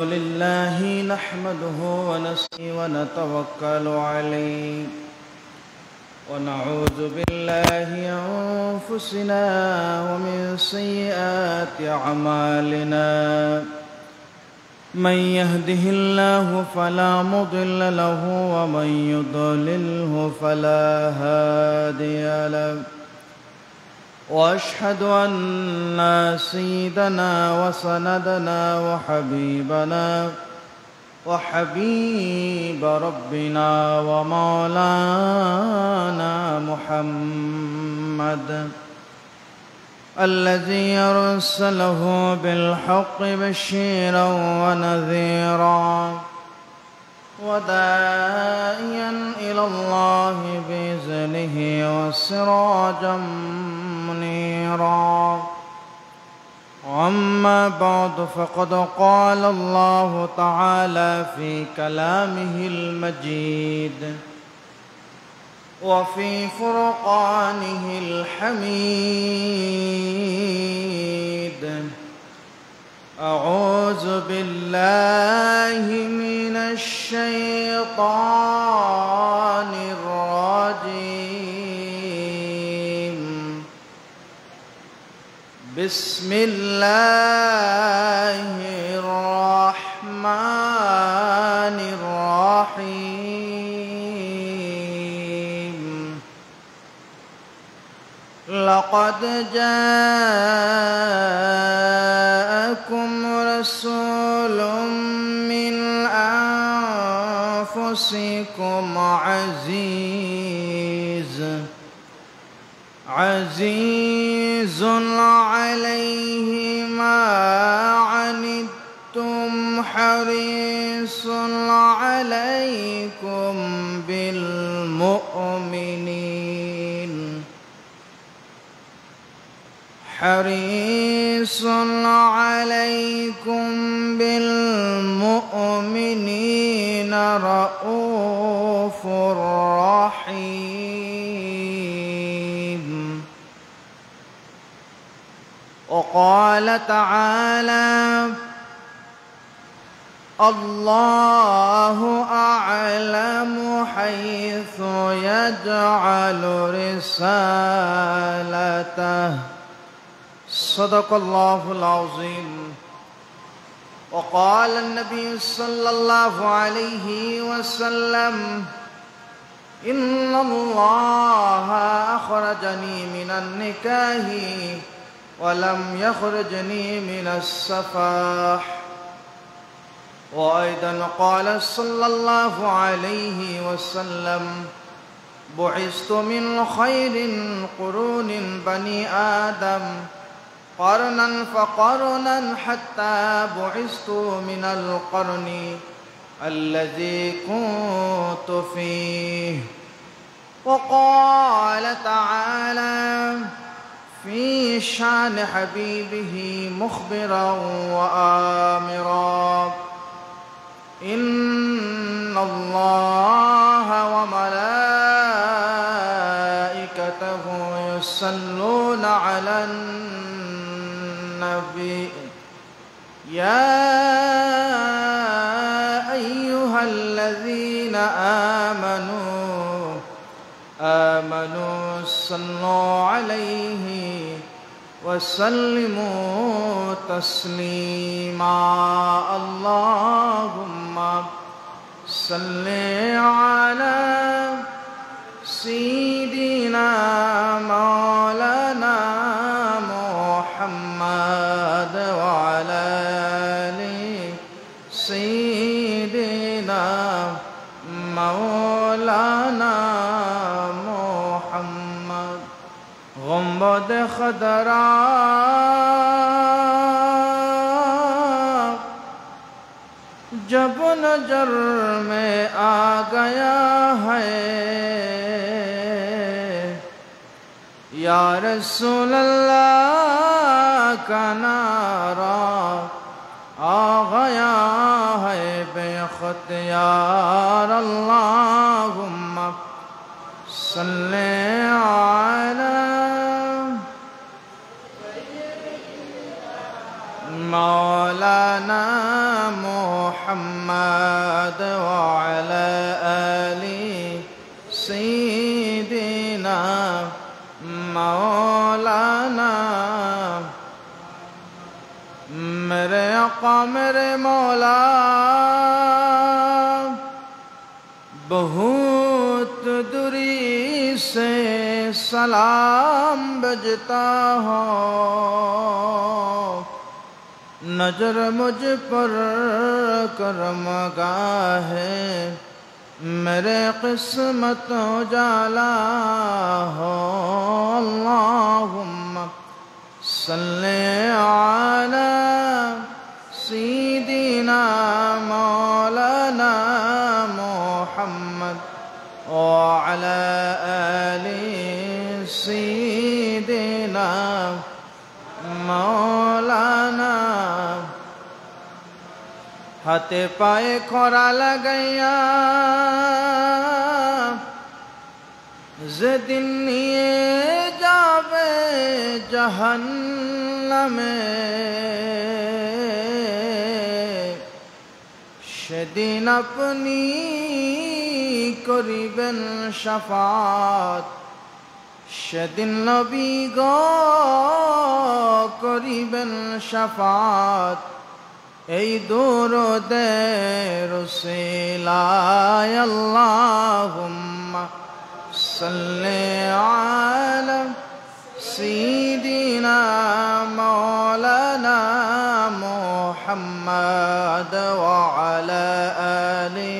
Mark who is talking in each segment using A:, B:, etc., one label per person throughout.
A: لله نحمده ونستعينه ونتوكل عليه ونعوذ بالله من أنفسنا ومن سيئات أعمالنا من يهده الله فلا مضل له ومن يضلله فلا هادي له وأشهد أن سيدنا وسندنا وحبيب ربنا ومولانا محمد الذي أرسله بالحق بشيرا ونذيرا وداعيا إلى الله بإذنه وسراجا منيرا. أما بعد فقد قال الله تعالى في كلامه المجيد وفي فرقانه الحميد: أعوذ بالله من الشيطان الرجيم. بسم الله الرحمن الرحيم. لقد جاءكم رسول من أنفسكم عزيز عليه ما عنتم حريص عليكم بالمؤمنين رؤوف رحيم. وقال تعالى: الله أعلم حيث يجعل رسالته. صدق الله العظيم. وقال النبي صلى الله عليه وسلم: إن الله أخرجني من النكاح ولم يخرجني من السفاح. وأيضا قال صلى الله عليه وسلم: بعثت من خير قرون بني آدم قرنا فقرنا حتى بعثت من القرن الذي كنت فيه. وقال تعالى في شان حبيبه مخبرا وآمرا: إن الله وملائكته يصلون على النبي يا أيها الذين آمنوا صلوا عليه وسلموا تسليما. اللهم صل على سيدنا مولانا محمد وعلى آل سيدنا مولانا محمد. غنبد خضرا जब नजर में आ गया है या रसूल अल्लाह का नारा आ गया है बेख्तियार। अल्लाहुम्मा सल्ले अला मौलाना मौला बहुत दूरी से सलाम भेजता हो, नजर मुझ पर करम गाहे मेरे किस्मत उजाला हो। अल्लाहुम्मा सल्ले अला सय्यिदिना मौलाना मुहम्मद व अला आलि सय्यिदिना मौलाना। हाथे पाए खोरा लगाया যেদিন নিয়ে যাবে জাহান্নামে, সেদিন আপনি করিবেন শাফাত, সেদিন নবী গো করিবেন শাফাত। এই দুরূদের উসিলায় আল্লাহুম্মা সাল্লি আলা সাইয়্যিদিনা মাওলানা মুহাম্মদ ওয়া আলা আলি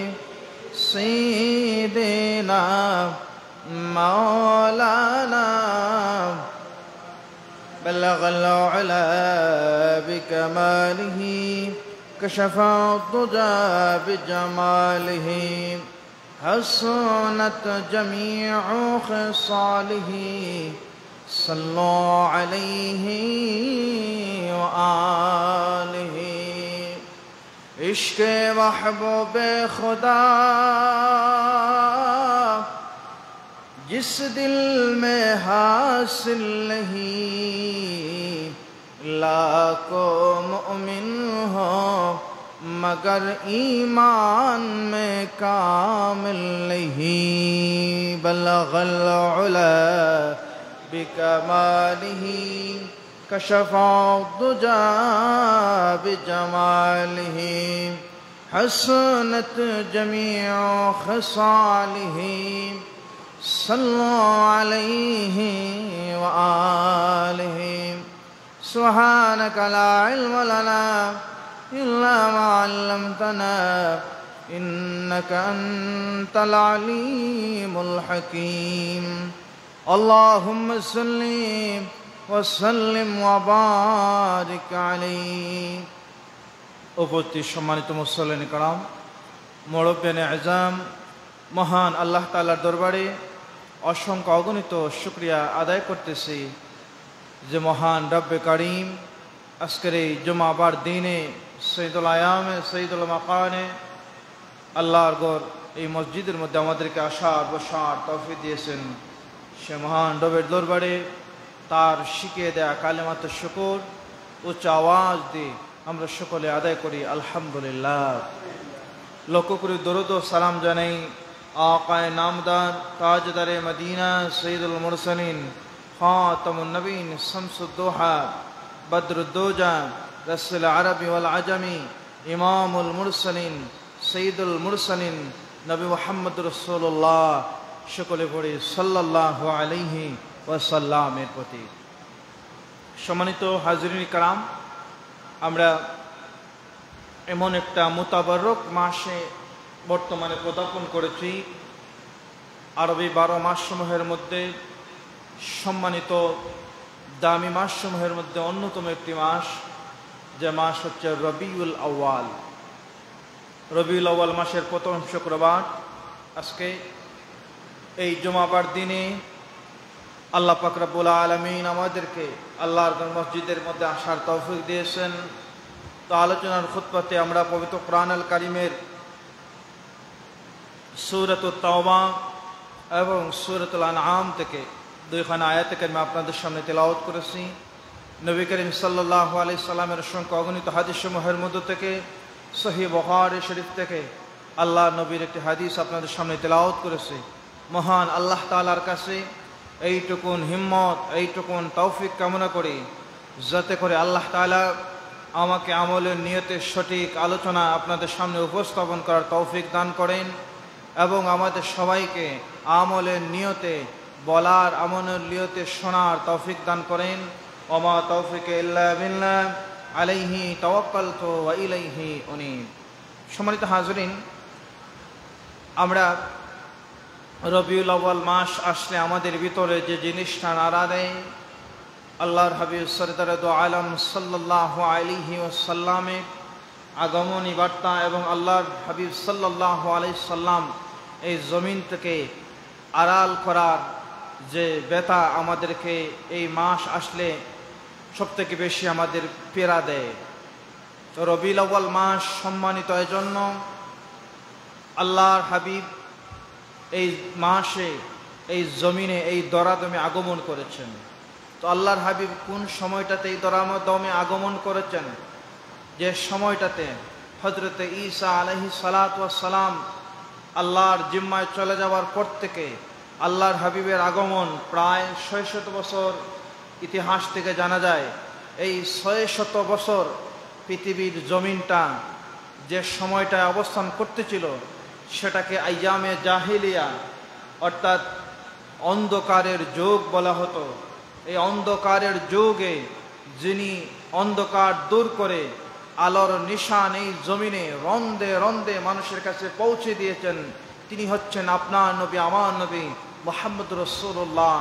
A: সাইয়্যিদিনা মাওলানা। بلغ العلا بكماله كشف الضجى بجماله حسنت جميع خصاله صلوا عليه وآله। عشق محبوب خدا जिस दिल में हासिल नहीं, लाखों मुमिन हो मगर ईमान में कामिल नहीं। बलगल उला बिकमालिही कशफा दुजा बिजमालिही हसनत जमीअ खसालिही सल्लु अलैहि व आलिहि। सुब्हानक ला इल्म लना इल्ला मा अल्लमतना इन्नक अंतल अलीमुल हकीम। अल्लाहुम्मा सल्लि व सल्लिम व बारिक अलैहि। उपस्थित सम्मानित मुसल्लिन किराम, मुरब्बियान आज़म, মহান আল্লাহ তাআলার দরবারে অসংখ্য অগণিত শুকরিয়া আদায় করতেছি যে মহান রব্বে কারীম আজকের এই জুমাবার দিনে সৈয়দুল আয়ামে সৈয়দুল মাকানে আল্লাহর ঘর এই মসজিদের মধ্যে আমাদেরকে আসার বসার তৌফিক দিয়েছেন। সে মহান রবের দরবারে তার শিখিয়ে দেয়া কালেমাতুশ শুকর উচ্চ আওয়াজ দিয়ে আমরা সকলে আদায় করি আলহামদুলিল্লাহ। লক্ষ্য করে দরুদ ও সালাম জানাই आक़ाए नामदार ताजदार मदीना सैयदुल मुरसलीन ख़ातमुन नबीन शम्सुद्दोहा बद्रुद्दोजा रसूल अरबी वल अजमी इमामुल मुरसलीन सैयदुल मुरसलीन नबी मुहम्मद रसूलुल्लाह সকলে পড়ে সাল্লাল্লাহু আলাইহি ওয়াসাল্লামের প্রতি। সম্মানিত হাজরিন কারাম, আমরা এমন একটা মুতাবারক মাসে বর্তমানে পদার্পণ করেছি। আরবি 12 মাসসমূহের মধ্যে সম্মানিত দামি মাসসমূহের মধ্যে অন্যতম একটি মাস, যে মাস হচ্ছে রবিউল আউয়াল। রবিউল আউয়াল মাসের প্রথম শুক্রবার আজকে এই জুমাবার দিনে আল্লাহ পাক রব্বুল আলামিন আমাদেরকে আল্লাহর মসজিদের মধ্যে আসার তৌফিক দিয়েছেন। তো আলোচনার খুতবাতে আমরা পবিত্র কোরআনুল কারীমের সূরাতুত তাওবা এবং সূরাতুল আনআম থেকে দুইখানা আয়াতে কারিমা আপনাদের সামনে তেলাওয়াত করেছি। নবী করিম সাল্লাল্লাহু আলাইহি সাল্লামের অসংখ্য অগণিত হাদিসসমূহের মধ্য থেকে সহিহ বুখারী শরীফ থেকে আল্লাহ নবীর একটি হাদিস আপনাদের সামনে তেলাওয়াত করেছি। মহান আল্লাহ তাআলার কাছে এইটুকুন হিম্মত, এইটুকুন তৌফিক কামনা করি যাতে করে আল্লাহ তাআলা আমাকে আমলের নিয়তের সঠিক আলোচনা আপনাদের সামনে উপস্থাপন করার তৌফিক দান করেন এবং আমাদের সবাইকে আমলের নিয়তে বলার, আমলের নিয়তে শোনার তৌফিক দান করেন। ওমা তৌফিক ইল্লা বিল্লাহ, আলাইহি তাওয়াক্কালতু ওয়া ইলাইহি উনীব। সম্মানিত হাজরিন, আমরা রবিউল আউয়াল মাস আসলে আমাদের ভিতরে যে জিনিসটা নাড়া দেয়, আল্লাহর হাবিব সরদার দু আলম সাল্লাল্লাহু আলাইহি ওয়াসাল্লামের আগমনী বার্তা এবং আল্লাহর হাবিব সাল্লাল্লাহু আলাইহি সাল্লাম এই জমিন থেকে আড়াল করার যে ব্যথা আমাদেরকে এই মাস আসলে সবথেকে বেশি আমাদের পীড়া দেয়। তো রবিউল আউয়াল মাস সম্মানিত এজন্য আল্লাহর হাবিব এই মাসে এই জমিনে এই দরাদমে আগমন করেছেন। তো আল্লাহর হাবিব কোন সময়টাতে এই দরাদমে আগমন করেছেন? যে সময়টাতে হযরতে ঈসা আলাইহিস সালাতু ওয়াস সালাম আল্লাহর জিম্মায় চলে যাওয়ার পর থেকে আল্লাহর হাবিবের আগমন প্রায় 600 বছর ইতিহাস থেকে জানা যায়। এই 600 বছর পৃথিবীর জমিনটা যে সময়টায় অবস্থান করতেছিল সেটাকে আইয়ামে জাহিলিয়া অর্থাৎ অন্ধকারের যুগ বলা হতো। এই অন্ধকারের যুগে যিনি অন্ধকার দূর করে আলোর নিশান এই জমিনে রন্দে রন্দে মানুষের কাছে পৌঁছে দিয়েছেন, তিনি হচ্ছেন আপনার নবী, আমার নবী মুহাম্মদ রাসূলুল্লাহ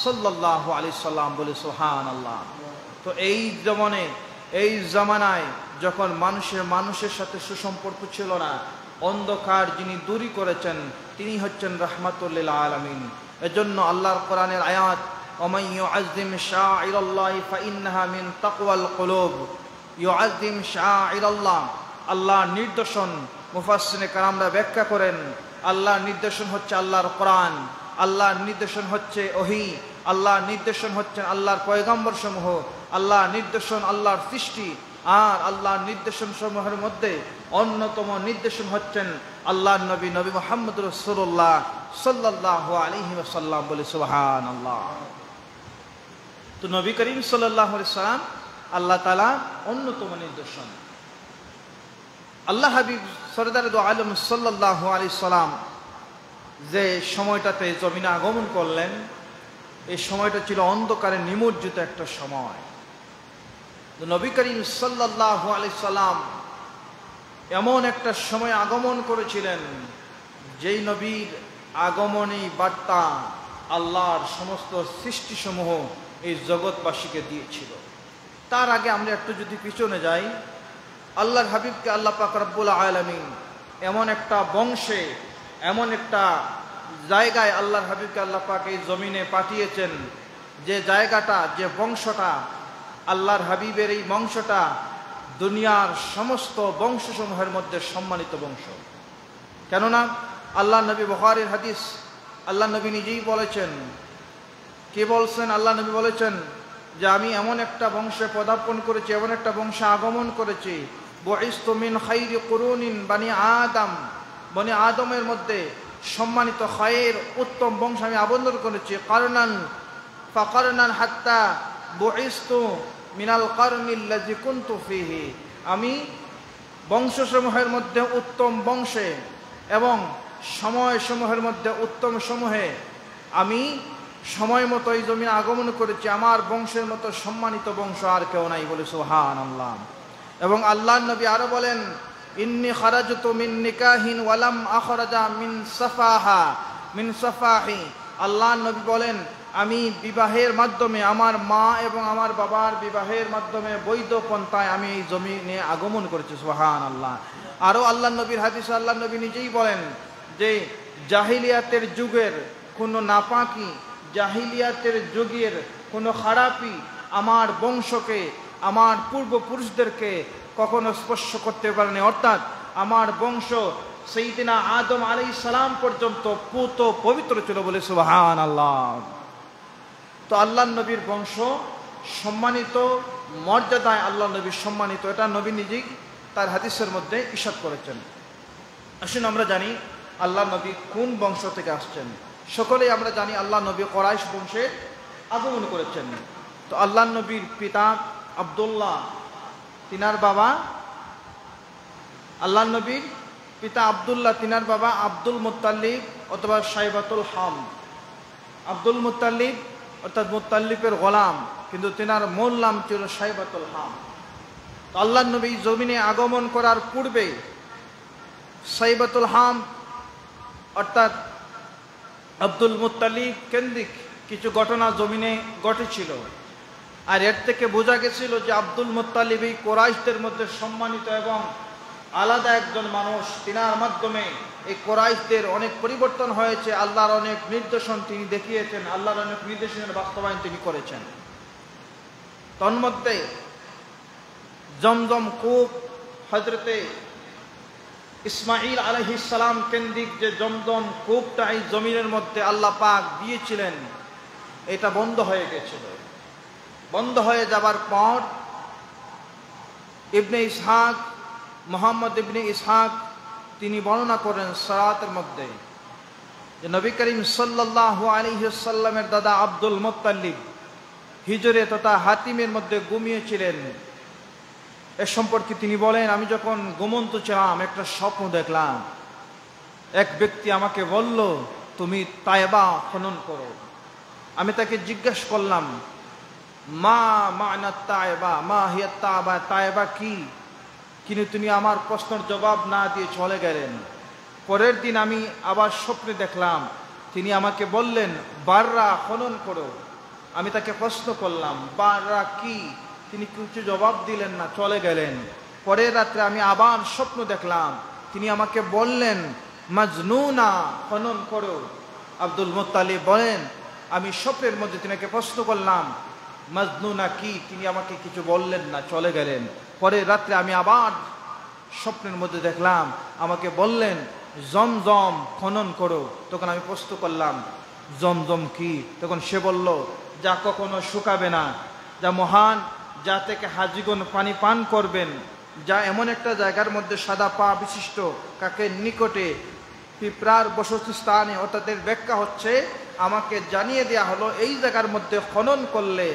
A: সাল্লাল্লাহু আলাইহি সাল্লাম। বলে সুবহানাল্লাহ। তো এই জমানে, এই জামানায় যখন মানুষের সাথে সুসম্পর্ক ছিল না, অন্ধকার যিনি দূরী করেছেন তিনি হচ্ছেন রাহমাতুল লিল আলামিন। এজন্য আল্লাহর কোরআনের আয়াত, ওমান ইউআযযিম শাআইরাল্লাহি ফাইন্নাহা মিন তাকওয়াল কুলুব। ইউআযযিম শাআইরাল্লাহ, আল্লাহর নিদর্শন, মুফাসসিরে কেরামরা ব্যাখ্যা করেন আল্লাহর নিদর্শন হচ্ছে আল্লাহর কোরআন, আল্লাহর নিদর্শন হচ্ছে ওহী, আল্লাহর নিদর্শন হচ্ছেন আল্লাহর পয়গম্বর সমূহ, আল্লাহর নিদর্শন আল্লাহর সৃষ্টি। আর আল্লাহর নির্দেশন সমূহের মধ্যে অন্যতম নির্দেশন হচ্ছেন আল্লাহর নবী নবী মুহাম্মদ রাসূলুল্লাহ সাল্লাল্লাহু আলাইহি ওয়াসাল্লাম। বলে সুবহানাল্লাহ। তো নবী করিম সাল্লাল্লাহু আলাইহি সাল্লাম আল্লাহ তাআলা অন্যতম নিদর্শন। আল্লাহ হাবিব সরদার দু আলম সাল্লাল্লাহু আলাইহি সাল্লাম যে সময়টাতে জমিনে আগমন করলেন, এই সময়টা ছিল অন্ধকারে নিমজ্জিত একটা সময়। নবী করিম সাল্লাল্লাহু আলাইহি সাল্লাম এমন একটা সময় আগমন করেছিলেন যেই নবীর আগমনী বার্তা আল্লাহর সমস্ত সৃষ্টিসমূহ এই জগৎবাসীকে দিয়েছিল। তার আগে আমরা একটু যদি পিছনে যাই, আল্লাহর হাবিবকে আল্লাহ পাক রব্বুল আলামিন এমন একটা বংশে, এমন একটা জায়গায় আল্লাহর হাবিবকে আল্লাহ পাক এই জমিনে পাঠিয়েছেন, যে জায়গাটা, যে বংশটা, আল্লাহর হাবিবের এই বংশটা দুনিয়ার সমস্ত বংশসমূহের মধ্যে সম্মানিত বংশ। কেননা আল্লাহ নবী, বুখারীর হাদিস, আল্লাহ নবী নিজেই বলেছেন। কে বলছেন? আল্লাহ নবী বলেছেন যে আমি এমন একটা বংশে পদার্পণ করেছি, এমন একটা বংশে আগমন করেছি, বুইসতু মিন খাইরি কুরুনিন বানি আদম, বনি আদমের মধ্যে সম্মানিত খায়ের উত্তম বংশ আমি আবদ্ধ করেছি। কারনান ফাকারনান হাত্তা বুইসতু মিনাল কারনিল্লাযী কুনতু ফীহি, আমি বংশসমূহের মধ্যে উত্তম বংশে এবং সময়সমূহের মধ্যে উত্তম সমূহে আমি সময় মতো এই জমিনে আগমন করেছি। আমার বংশের মতো সম্মানিত বংশ আর কেউ নাই। বলে সুবহানাল্লাহ। এবং আল্লাহর নবী আরো বলেন, ইন্নী খারাজতু মিন নিকাহিন ওয়ালাম আখরাজা মিন সাফাহি। আল্লাহর নবী বলেন, আমি বিবাহের মাধ্যমে, আমার মা এবং আমার বাবার বিবাহের মাধ্যমে বৈধ পন্থায় আমি এই জমিনে আগমন করেছি। সুবহানাল্লাহ। আরো আল্লাহ নবীর হাদিসে আল্লাহ নবী নিজেই বলেন যে জাহিলিয়াতের যুগের কোনো নাপাকি, জাহিলিয়াতের যুগের কোনো খারাপি আমার বংশকে, আমার পূর্বপুরুষদেরকে কখনো স্পর্শ করতে পারেনি। অর্থাৎ আমার বংশ সাইয়্যিদিনা আদম আলাইহিস সালাম পর্যন্ত পুত পবিত্র ছিল। বলে সুবহানাল্লাহ। তো আল্লাহ নবীর বংশ সম্মানিত, মর্যাদায় আল্লাহ নবী সম্মানিত, এটা নবী নিজেই তার হাদিসের মধ্যে ইরশাদ করেছেন। আসুন আমরা জানি আল্লাহ নবী কোন বংশ থেকে আসছেন। সকলেই আমরা জানি আল্লাহ নবী কুরাইশ বংশে আগমন করেছেন। তো আল্লাহ নবীর পিতা আব্দুল্লাহ তিনার বাবা আল্লাহ নবীর পিতা আব্দুল্লাহ, তিনার বাবা আব্দুল মুত্তালিব অথবা সাইবাতুল হাম। আব্দুল মুত্তালিব অর্থাৎ মুত্তালিবের গোলাম, কিন্তু তিনার মূল নাম ছিল সাইবাতুল হাম। আল্লাহ নবী জমিনে আগমন করার পূর্বে সাইবাতুল হাম অর্থাৎ আব্দুল মুত্তালিব কেন্দ্রিক কিছু ঘটনা জমিনে ঘটেছিল। আর এর থেকে বোঝা গেছিল যে আব্দুল মুত্তালিব এই কোরাইশদের মধ্যে সম্মানিত এবং আলাদা একজন মানুষ। তিনার মাধ্যমে এই কোরাইশদের অনেক পরিবর্তন হয়েছে, আল্লাহর অনেক নির্দেশন তিনি দেখিয়েছেন, আল্লাহর অনেক নির্দেশনের বাস্তবায়ন তিনি করেছেন। তন্মধ্যে জমজম কূপ, হযরতে ইসমাঈল আলাইহিস সালাম কেন্দ্রিক যে জমজম কূপটা এই জমিনের মধ্যে আল্লাহ পাক দিয়েছিলেন, এটা বন্ধ হয়ে গেছিল। বন্ধ হয়ে যাবার পর ইবনে ইসহাক, মুহাম্মদ ইবনে ইসহাক তিনি বর্ণনা করেন সিরাতের মধ্যে যে নবী করিম সাল্লাল্লাহু আলাইহি ওয়াসাল্লামের দাদা আব্দুল মুত্তালিব হিজরে তথা হাতিমের মধ্যে ঘুমিয়েছিলেন। এ সম্পর্কে তিনি বলেন, আমি যখন ঘুমন্ত ছিলাম একটা স্বপ্ন দেখলাম। এক ব্যক্তি আমাকে বলল, তুমি তায়েবা খনন করো। আমি তাকে জিজ্ঞাসা করলাম, মা মা'না তায়েবা, মা হিয়া তায়েবা, তায়েবা কি? কিন্তু তিনি আমার প্রশ্নের জবাব না দিয়ে চলে গেলেন। পরের দিন আমি আবার স্বপ্নে দেখলাম, তিনি আমাকে বললেন, বাররা খনন করো। আমি তাকে প্রশ্ন করলাম, বাররা কি? তিনি কিছু জবাব দিলেন না, চলে গেলেন। পরের রাত্রে আমি আবার স্বপ্ন দেখলাম, তিনি আমাকে বললেন, মাজনুনা খনন করো। আব্দুল মুত্তালিব বলেন, আমি স্বপ্নের মধ্যে তিনাকে প্রশ্ন করলাম, মাজনুনা কি? তিনি আমাকে কিছু বললেন না, চলে গেলেন। পরের রাত্রে আমি আবার স্বপ্নের মধ্যে দেখলাম, আমাকে বললেন, জমজম খনন করো। তখন আমি প্রশ্ন করলাম, জমজম কি? তখন সে বলল, যা কখনো শুকাবে না, যা মহান, যা থেকে হাজিগণ পানি পান করবেন, যা এমন একটা জায়গার মধ্যে সাদা পা বিশিষ্ট কাকের নিকটে পিঁপড়ার বসতি স্থানে। অর্থাৎ এর ব্যাখ্যা হচ্ছে, আমাকে জানিয়ে দেয়া হলো এই জায়গার মধ্যে খনন করলে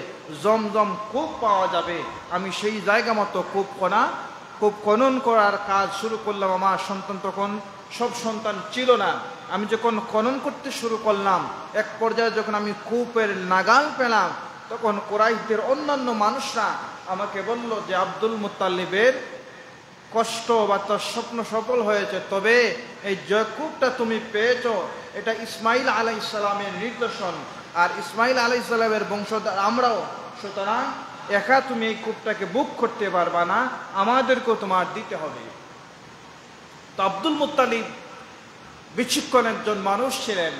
A: জমজম কূপ পাওয়া যাবে। আমি সেই জায়গা মতো কূপ খনন করার কাজ শুরু করলাম। আমার সন্তান তখন সব সন্তান ছিল না। আমি যখন খনন করতে শুরু করলাম, এক পর্যায়ে যখন আমি কূপের নাগাল পেলাম, তখন কুরাইশদের অন্যান্য মানুষরা আমাকে বলল যে আব্দুল মুত্তালিবের কষ্ট বা তার স্বপ্ন সফল হয়েছে, তবে এই যে কূপটা তুমি পেয়েছ এটা ইসমাইল আলাইহিস সালামের নিদর্শন, আর ইসমাইল আলাইহিস সালামের বংশধর আমরাও, সুতরাং একা তুমি এই কূপটাকে বুক করতে পারবা না, আমাদেরকেও তোমার দিতে হবে। তো আব্দুল মুত্তালিব বিচক্ষণ একজন মানুষ ছিলেন।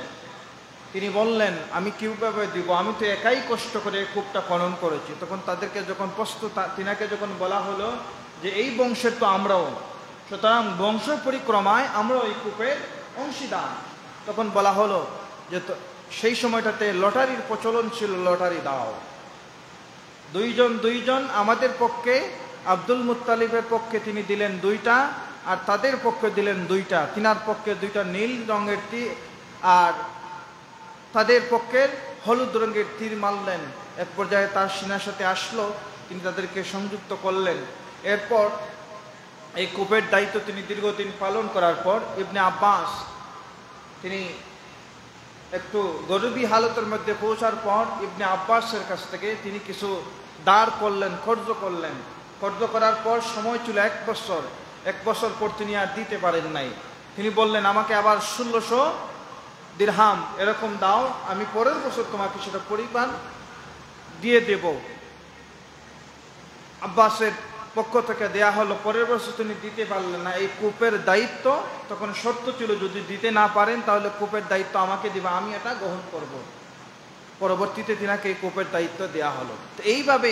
A: তিনি বললেন, আমি কিভাবে দিব? আমি তো একাই কষ্ট করে কূপটা খনন করেছি। তখন তাদেরকে যখন তিনাকে যখন বলা হলো যে এই বংশের তো আমরাও, সুতরাং বংশ পরিক্রমায় আমরাও এই কূপের অংশীদার। তখন বলা হলো যে সেই সময়টাতে লটারির প্রচলন ছিল, লটারি দাও। দুইজন আমাদের পক্ষে, আব্দুল মুত্তালিবের পক্ষে তিনি দিলেন 2টা, আর তাদের পক্ষে দিলেন 2টা। তিনার পক্ষে 2টা নীল রঙের তীর আর তাদের পক্ষের হলুদ রঙের তীর মারলেন। এক পর্যায়ে তার সেনার সাথে আসলো, তিনি তাদেরকে সংযুক্ত করলেন। এরপর এই কূপের দায়িত্ব তিনি দীর্ঘদিন পালন করার পর ইবনে আব্বাস তিনি একটু গরিবী হালতের মধ্যে পৌঁছার পর ইবনে আব্বাসের কাছ থেকে তিনি কিছু দাঁড় করলেন, কর্জ করলেন। কর্জ করার পর সময় ছিল 1 বছর। 1 বছর পর তিনি আর দিতে পারেন নাই। তিনি বললেন, আমাকে আবার 1600 দিরহাম এরকম দাও, আমি পরের বছর তোমাকে সেটা পরিমাণ দিয়ে দেব। আব্বাসের পক্ষ থেকে দেয়া হলো। পরের বছর তিনি দিতে পারলেন না। এই কূপের দায়িত্ব তখন শর্ত ছিল, যদি দিতে না পারেন তাহলে কূপের দায়িত্ব আমাকে দিবা, আমি এটা গ্রহণ করব। পরবর্তীতে তিনাকে এই কূপের দায়িত্ব দেয়া হলো। তো এইভাবে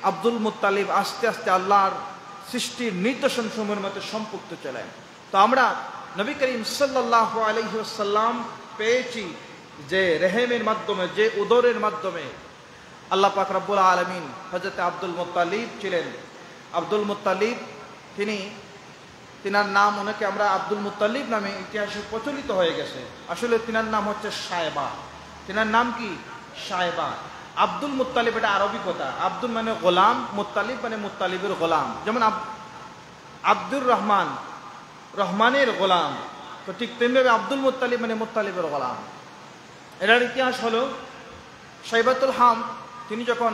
A: আব্দুল মুত্তালিব আস্তে আস্তে আল্লাহর সৃষ্টির নিদর্শন সমূহের মধ্যে সম্পৃক্ত ছিলেন। তো আমরা নবী করিম সাল্লাল্লাহু আলাইহি ওয়াসাল্লাম পেয়েছি যে রেহেমের মাধ্যমে, যে উদরের মাধ্যমে আল্লাহ পাক রব্বুল আলামিন হযরত আব্দুল মুত্তালিব ছিলেন। আব্দুল মুত্তালিব তিনার নাম অনেকে আমরা আব্দুল মুত্তালিব নামে ইতিহাসে প্রচলিত হয়ে গেছে। আসলে তিনার নাম হচ্ছে সায়েবা। তিনার নাম কি? সায়েবা। আব্দুল মুত্তালিব এটা আরবি কথা, আব্দুল মানে গোলাম, মুত্তালিব মানে মুত্তালিবের গোলাম। যেমন আব্দুর রহমান, রহমানের গোলাম, তো ঠিক তেমনিভাবে আব্দুল মুত্তালিব মানে মুত্তালিবের গোলাম। এটার ইতিহাস হলো শাইবাতুল হাম তিনি যখন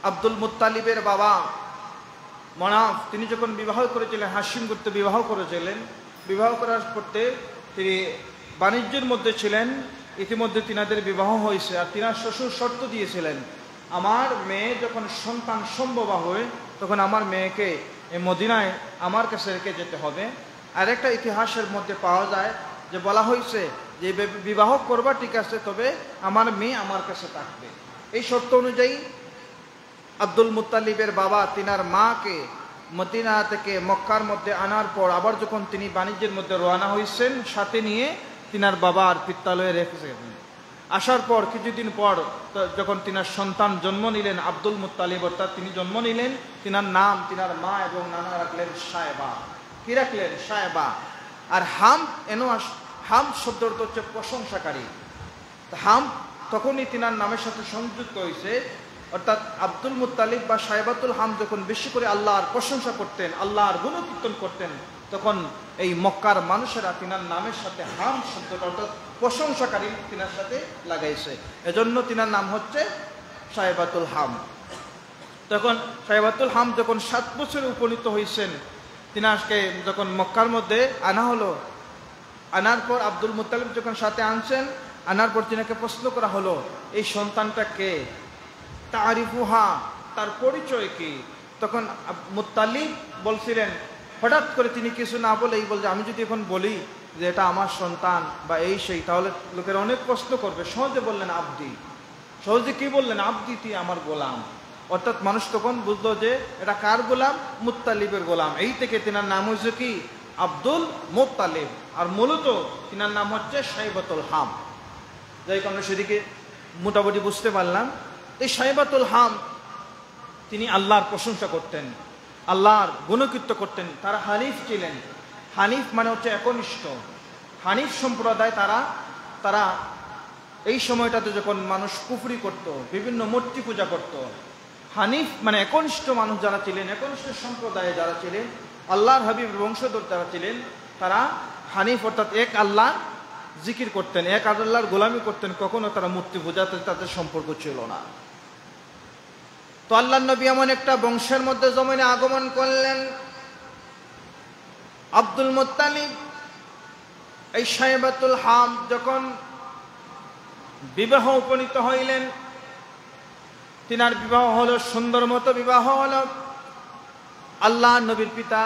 A: আব্দুল মুত্তালিবের বাবা মনাফ তিনি যখন বিবাহ করেছিলেন, হাশিম গোত্র বিবাহ করেছিলেন, বিবাহ করার করতে তিনি বাণিজ্যের মধ্যে ছিলেন, ইতিমধ্যে তিনাদের বিবাহ হয়েছে। আর তিনার শ্বশুর শর্ত দিয়েছিলেন, আমার মেয়ে যখন সন্তান সম্ভব হয় তখন আমার মেয়েকে এই মদিনায় আমার কাছে রেখে যেতে হবে। আর একটা ইতিহাসের মধ্যে পাওয়া যায় যে বলা হয়েছে যে বিবাহ করবা ঠিক আছে, তবে আমার মেয়ে আমার কাছে থাকবে। এই শর্ত অনুযায়ী আব্দুল মুত্তালিবের বাবা তিনার মাকে মদিনা থেকে মক্কার মধ্যে আনার পর আবার যখন তিনি বাণিজ্যের মধ্যে রওনা হয়েছেন, সাথে নিয়ে তিনার বাবা আর পিত্তালয়ে রেখেছেন। আসার পর কিছুদিন পর যখন তিনার সন্তান জন্ম নিলেন আব্দুল মুত্তালিব, অর্থাৎ তিনি জন্ম নিলেন, তিনার নাম তিনার মা এবং নানা রাখলেন সায়েবা। কি রাখলেন? সায়েবা। আর হাম হাম শব্দ অর্থ হচ্ছে প্রশংসাকারী। হাম তখনই তিনার নামের সাথে সংযুক্ত হয়েছে, অর্থাৎ আব্দুল মুত্তালিব বা সাইবাতুল হাম যখন বেশি করে আল্লাহর প্রশংসা করতেন, আল্লাহর গুণকীর্তন করতেন, তখন এই মক্কার মানুষেরা তিনার নামের সাথে হাম শব্দটা অর্থাৎ প্রশংসাকারী তিনার সাথে লাগাইছে, এজন্য তিনার নাম হচ্ছে সাইবাতুল হাম। তখন সাইবাতুল হাম যখন 7 বছরে উপনীত হয়েছেন, তিনাকে যখন মক্কার মধ্যে আনা হলো, আনার পর আব্দুল মুত্তালিব যখন সাথে আনছেন, আনার পর তিনাকে প্রশ্ন করা হলো এই সন্তানটা কে, তারিফুহা, তার পরিচয় কি? তখন মুত্তালিব বলছিলেন, হঠাৎ করে তিনি কিছু না বলে এই বলছে, আমি যদি এখন বলি যে এটা আমার সন্তান বা এই সেই, তাহলে লোকের অনেক প্রশ্ন করবে। সহজে বললেন আব্দি। সহজে কি বললেন? আব্দি, তুই আমার গোলাম। অর্থাৎ মানুষ তখন বুঝলো যে এটা কার গোলাম? মুত্তালিবের গোলাম। এই থেকে তিনার নাম হয়েছে কি? Abdul Muttalib. আর মূলত তিনার নাম হচ্ছে সাইবাতুল হাম। যাই হোক, আমরা সেদিকে মোটামুটি বুঝতে পারলাম। এই সাইবাতুল হাম তিনি আল্লাহর প্রশংসা করতেন, আল্লাহর গুণকীর্ত করতেন। তারা হানিফ ছিলেন। হানিফ মানে হচ্ছে একনিষ্ঠ। হানিফ সম্প্রদায় তারা এই সময়টাতে যখন মানুষ কুফরি করত, বিভিন্ন মূর্তি পূজা করত, হানিফ মানে একনিষ্ঠ মানুষ যারা ছিলেন, একনিষ্ঠ সম্প্রদায়ে যারা ছিলেন, আল্লাহর হাবিব বংশধর যারা ছিলেন, তারা হানিফ অর্থাৎ এক আল্লাহ জিকির করতেন, এক আল্লাহর গোলামি করতেন। কখনো তারা মূর্তি পূজাতে তাদের সম্পর্ক ছিল না। তো আল্লাহ নবী এমন একটা বংশের মধ্যে জমিনে আগমন করলেন। আব্দুল মুত্তালিব এই সাইবাতুল হাম যখন বিবাহ উপনীত হইলেন, তিনার বিবাহ হলো সুন্দর মতো বিবাহ হলো। আল্লাহ নবীর পিতা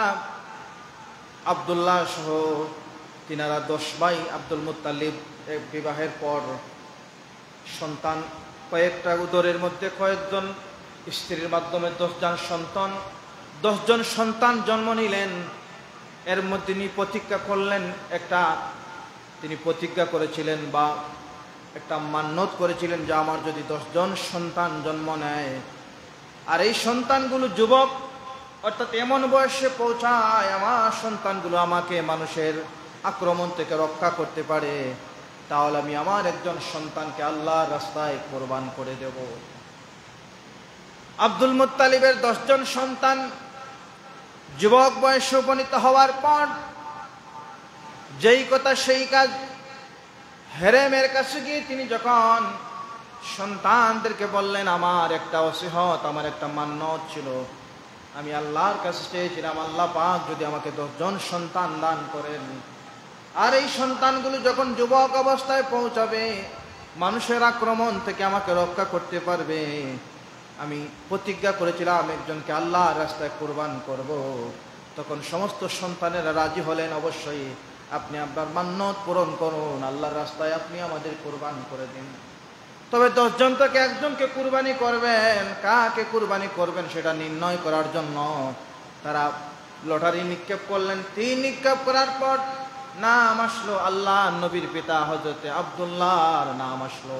A: আব্দুল্লাহ সহ তিনারা 10 ভাই। আব্দুল মুত্তালিব বিবাহের পর সন্তান কয়েকটা, উদরের মধ্যে কয়েকজন, স্ত্রীর মাধ্যমে 10 জন সন্তান জন্ম নিলেন। এর মধ্যে তিনি প্রতিজ্ঞা করলেন, তিনি প্রতিজ্ঞা করেছিলেন বা একটা মান্যত করেছিলেন যে আমার যদি 10 জন সন্তান জন্ম নেয়, আর এই সন্তানগুলো যুবক অর্থাৎ এমন বয়সে পৌঁছায় আমার সন্তানগুলো আমাকে মানুষের আক্রমণ থেকে রক্ষা করতে পারে, তাহলে আমি আমার একজন সন্তানকে আল্লাহর রাস্তায় কোরবান করে দেব। আব্দুল মুত্তালিবের 10 জন সন্তান যুবক বয়সে উপনীত হওয়ার পর যেই কথা সেই কাজ। হেরেমের কাছে গিয়ে তিনি যখন সন্তানদেরকে বললেন, আমার একটা ওসিহত, আমার একটা মান্যত ছিল, আমি আল্লাহর কাছে চেয়েছিলাম আল্লাহ পাক যদি আমাকে 10 জন সন্তান দান করেন, আর এই সন্তানগুলো যখন যুবক অবস্থায় পৌঁছাবে, মানুষের আক্রমণ থেকে আমাকে রক্ষা করতে পারবে, আমি প্রতিজ্ঞা করেছিলাম একজনকে আল্লাহর রাস্তায় কোরবান করব। তখন সমস্ত সন্তানেরা রাজি হলেন, অবশ্যই আপনি আপনার মান্যত পূরণ করুন, আল্লাহর রাস্তায় আপনি আমাদের কোরবান করে দিন। তবে 10 জন থেকে একজনকে কুরবানি করবেন, কাকে কুরবানি করবেন সেটা নির্ণয় করার জন্য তারা লটারি নিক্ষেপ করলেন। 3 নিক্ষেপ করার পর নাম আসলো আল্লাহ নবীর পিতা হযরতে আব্দুল্লাহর নাম আসলো।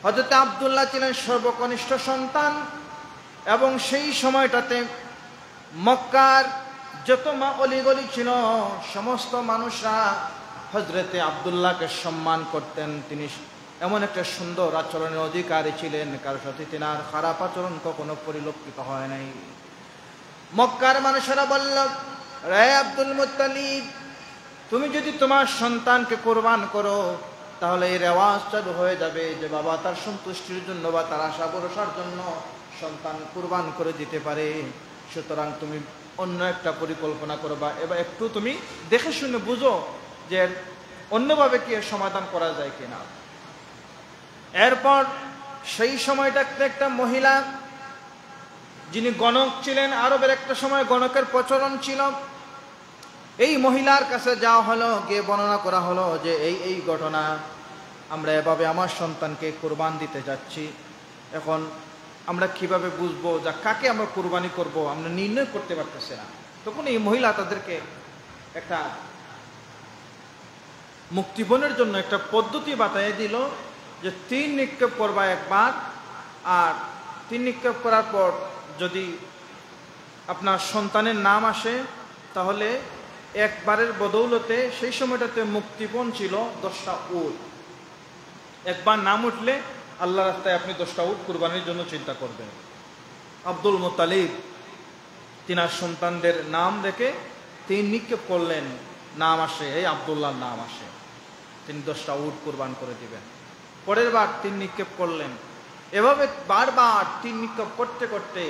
A: হযরতে আব্দুল্লাহ ছিলেন সর্বকনিষ্ঠ সন্তান, এবং সেই সময়টাতে মক্কার যত অলিগলি ছিল সমস্ত মানুষরা হযরতে আব্দুল্লাহকে সম্মান করতেন। তিনি এমন একটা সুন্দর আচরণের অধিকারী ছিলেন, কারোর সাথে তিনার খারাপ আচরণ কখনো পরিলক্ষিত হয় নাই। মক্কার মানুষেরা বলল, রে আব্দুল মুত্তালিব, তুমি যদি তোমার সন্তানকে কোরবান করো তাহলে এই রেওয়াজ চালু হয়ে যাবে যে বাবা তার সন্তুষ্টির জন্য বা তার আশা ভরসার জন্য সন্তান কোরবান করে দিতে পারে। সুতরাং তুমি অন্য একটা পরিকল্পনা করবা, এবার একটু তুমি দেখে শুনে বুঝো যে অন্যভাবে কি এর সমাধান করা যায় কিনা। এরপর সেই সময়টাতে একটা মহিলা যিনি গণক ছিলেন, আরবের একটা সময় গণকের প্রচলন ছিল, এই মহিলার কাছে যাওয়া হলো, গিয়ে বর্ণনা করা হলো যে এই ঘটনা, আমরা এভাবে আমার সন্তানকে কোরবান দিতে যাচ্ছি, এখন আমরা কিভাবে বুঝবো যা কাকে আমরা কোরবানি করব, আমরা নির্ণয় করতে পারতেছি না। তখন এই মহিলা তাদেরকে একটা মুক্তিপণের জন্য একটা পদ্ধতি বাতায় দিল যে 3 নিক্ষেপ করবা একবার, আর 3 নিক্ষেপ করার পর যদি আপনার সন্তানের নাম আসে তাহলে একবারের বদৌলতে, সেই সময়টাতে মুক্তিপণ ছিল 10টা উট, একবার নাম উঠলে আল্লাহ রাস্তায় আপনি 10টা উট কুরবানির জন্য চিন্তা করবেন। আব্দুল মুত্তালিব তিনার সন্তানদের নাম রেখে 3 নিক্ষেপ করলেন, নাম আসে, এই আব্দুল্লাহর নাম আসে, তিনি 10টা উট কুরবান করে দিবেন। পরের বার 3 নিক্ষেপ করলেন, এভাবে বারবার 3 নিক্ষেপ করতে করতে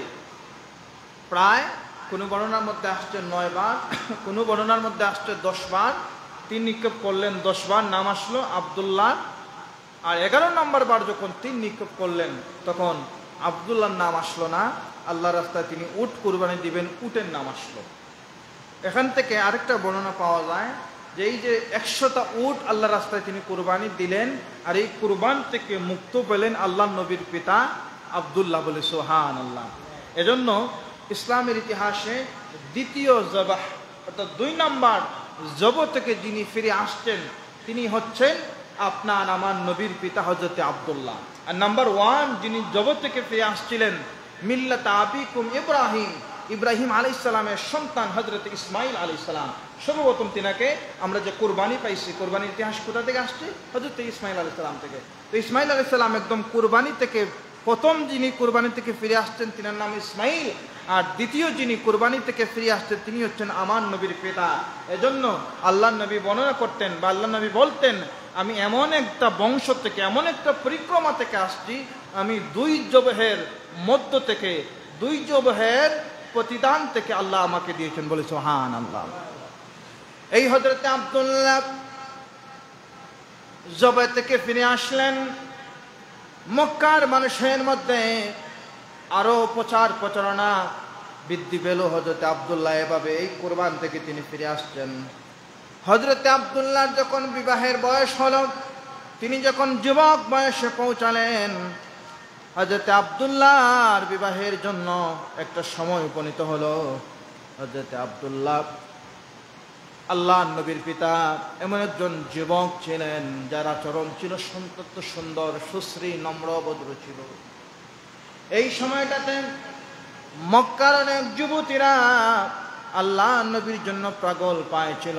A: প্রায় কোনো বর্ণনার মধ্যে আসছে 9 বার, কোনো বর্ণনার মধ্যে আসছে 10 বার 3 নিক্ষেপ করলেন, 10 বার নাম আসলো আব্দুল্লাহ। আর 11 নম্বর বার যখন 3 নিক্ষেপ করলেন তখন আব্দুল্লাহর নাম আসলো না, আল্লাহ রাস্তায় তিনি উট কুরবানি দিবেন, উটের নাম আসলো। এখান থেকে আরেকটা বর্ণনা পাওয়া যায় যে এই যে 100টা উট আল্লাহ রাস্তায় তিনি কুরবানি দিলেন, আর এই কুরবান থেকে মুক্ত পেলেন আল্লাহ নবীর পিতা আব্দুল্লাহ, বলে সুবহানাল্লাহ। এজন্য ইসলামের ইতিহাসে দ্বিতীয় জবাহ অর্থাৎ 2 নম্বর জব থেকে যিনি ফিরে আসছেন তিনি হচ্ছেন আপনার আমার নবীর পিতা হযরতে আব্দুল্লাহ। আর নাম্বার 1 যিনি জব থেকে ফিরে আসছিলেন মিল্লাত আবিকুম ইব্রাহিম, ইব্রাহিম আলাইহিস সালামের সন্তান হযরত ইসমাইল আলাইহিস সালাম। সর্বপ্রথম তিনাকে আমরা যে কুরবানি পাইছি, কুরবানির ইতিহাস কোথা থেকে আসছে? হযরত ইসমাইল আলাইহিস সালাম থেকে। তো ইসমাইল আলাইহিস সালাম একদম কুরবানি থেকে প্রথম যিনি কুরবানি থেকে ফিরে আসছেন তিনার নাম ইসমাইল, আর দ্বিতীয় যিনি কুরবানি থেকে ফিরে আসছেন তিনি হচ্ছেন আমার নবীর পিতা। এজন্য আল্লাহ নবী বর্ণনা করতেন বা আল্লাহ নবী বলতেন, আমি এমন একটা বংশ থেকে, এমন একটা পরিক্রমা থেকে আসছি, আমি 2 জবহের মধ্য থেকে, 2 জবহের প্রতিদান থেকে আল্লাহ আমাকে দিয়েছেন, বলে সুবহানাল্লাহ। এই হযরত আব্দুল্লাহ জবে থেকে ফিরে আসলেন, মক্কার মানুষের মধ্যে আরো প্রচার প্রচারণা বৃদ্ধি পেল হযরত আব্দুল্লাহ এভাবে এই কুরবান থেকে তিনি ফিরে আসছেন। হযরত আব্দুল্লাহর যখন বিবাহের বয়স হলো, তিনি যখন যুবক বয়সে পৌঁছালেন, হযরত আব্দুল্লাহর বিবাহের জন্য একটা সময় উপনীত হলো। হযরত আব্দুল্লাহ আল্লাহ নবীর পিতা এমন একজন যুবক ছিলেন যার আচরণ ছিল অত্যন্ত সুন্দর, সুশ্রী, নম্র, ভদ্র ছিল। এই সময়টাতে মক্কার অনেক যুবতীরা আল্লাহ নবীর জন্য পাগল পাইছিল।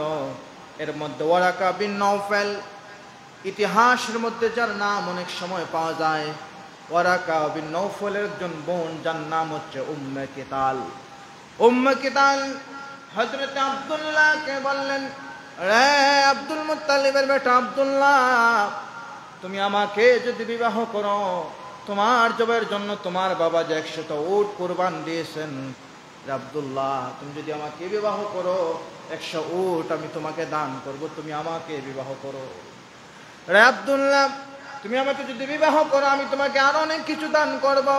A: এর মধ্যে ওয়ারাকা বিন নওফেল, ইতিহাসের মধ্যে যার নাম অনেক সময় পাওয়া যায়, ওয়ারাকা বিন নওফেলের একজন বোন যার নাম হচ্ছে উম্মে কিতাল। উম্মে কিতাল হযরত আব্দুল্লাহকে বললেন, রে আব্দুল মুত্তালিবের বেটা আব্দুল্লাহ, তুমি আমাকে যদি বিবাহ করো, তোমার জবের জন্য তোমার বাবা যে 100টা উট কুরবান দিয়েছেন, আব্দুল্লাহ তুমি যদি আমাকে বিবাহ করো 100 উট আমি তোমাকে দান করব, তুমি আমাকে বিবাহ করো। রে আব্দুল্লাহ তুমি আমাকে যদি বিবাহ করো আমি তোমাকে আরো অনেক কিছু দান করব।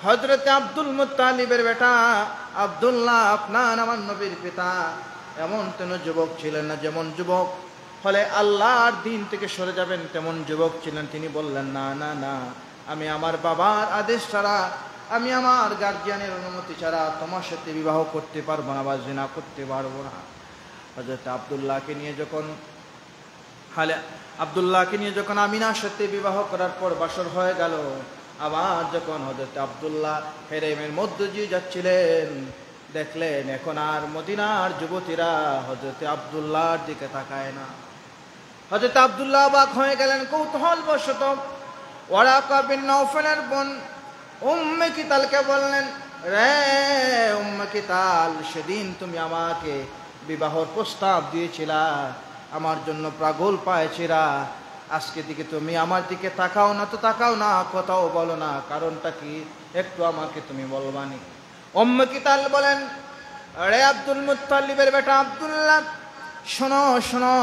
A: হযরত আব্দুল মুত্তালিবের বেটা আব্দুল্লাহ আপনার আমার নবীর পিতা এমন তেন যুবক ছিলেন না, যেমন যুবক হলে আল্লাহর দিন থেকে সরে যাবেন তেমন যুবক ছিলেন। তিনি বললেন, না না না, আমি আমার বাবার আদেশ ছাড়া, আমি আমার গার্জিয়ানের অনুমতি ছাড়া তোমার সাথে বিবাহ করতে পারবো না বা জিনা করতে পারবো না। হযরত আব্দুল্লাহকে নিয়ে যখন আমিনার সাথে বিবাহ করার পর বাসর হয়ে গেল, আবার যখন হযরত আব্দুল্লাহ হেরেমের মধ্য দিয়ে যাচ্ছিলেন, দেখলেন এখন আর মদিনার যুবতীরা হযরত আব্দুল্লাহর দিকে তাকায় না। হযরত আব্দুল্লাহ অবাক হয়ে গেলেন কৌতূহলবশত। ওয়ারাকা বিন নওফালের বোন উম্মে কিতালকে বললেন, রে উম্মে কিতাল, সেদিন তুমি আমাকে বিবাহর প্রস্তাব দিয়েছিলা, আমার জন্য পাগল পায়েছিলা, আজকে দিকে তুমি আমার দিকে তাকাও না তো তাকাও না, কথাও বলো না, কারণটা কি একটু আমাকে তুমি বলবানি? উম্মে কিতাল বলেন, রে আব্দুল মুত্তালিবের বেটা আব্দুল্লাহ, শোনো শোনো,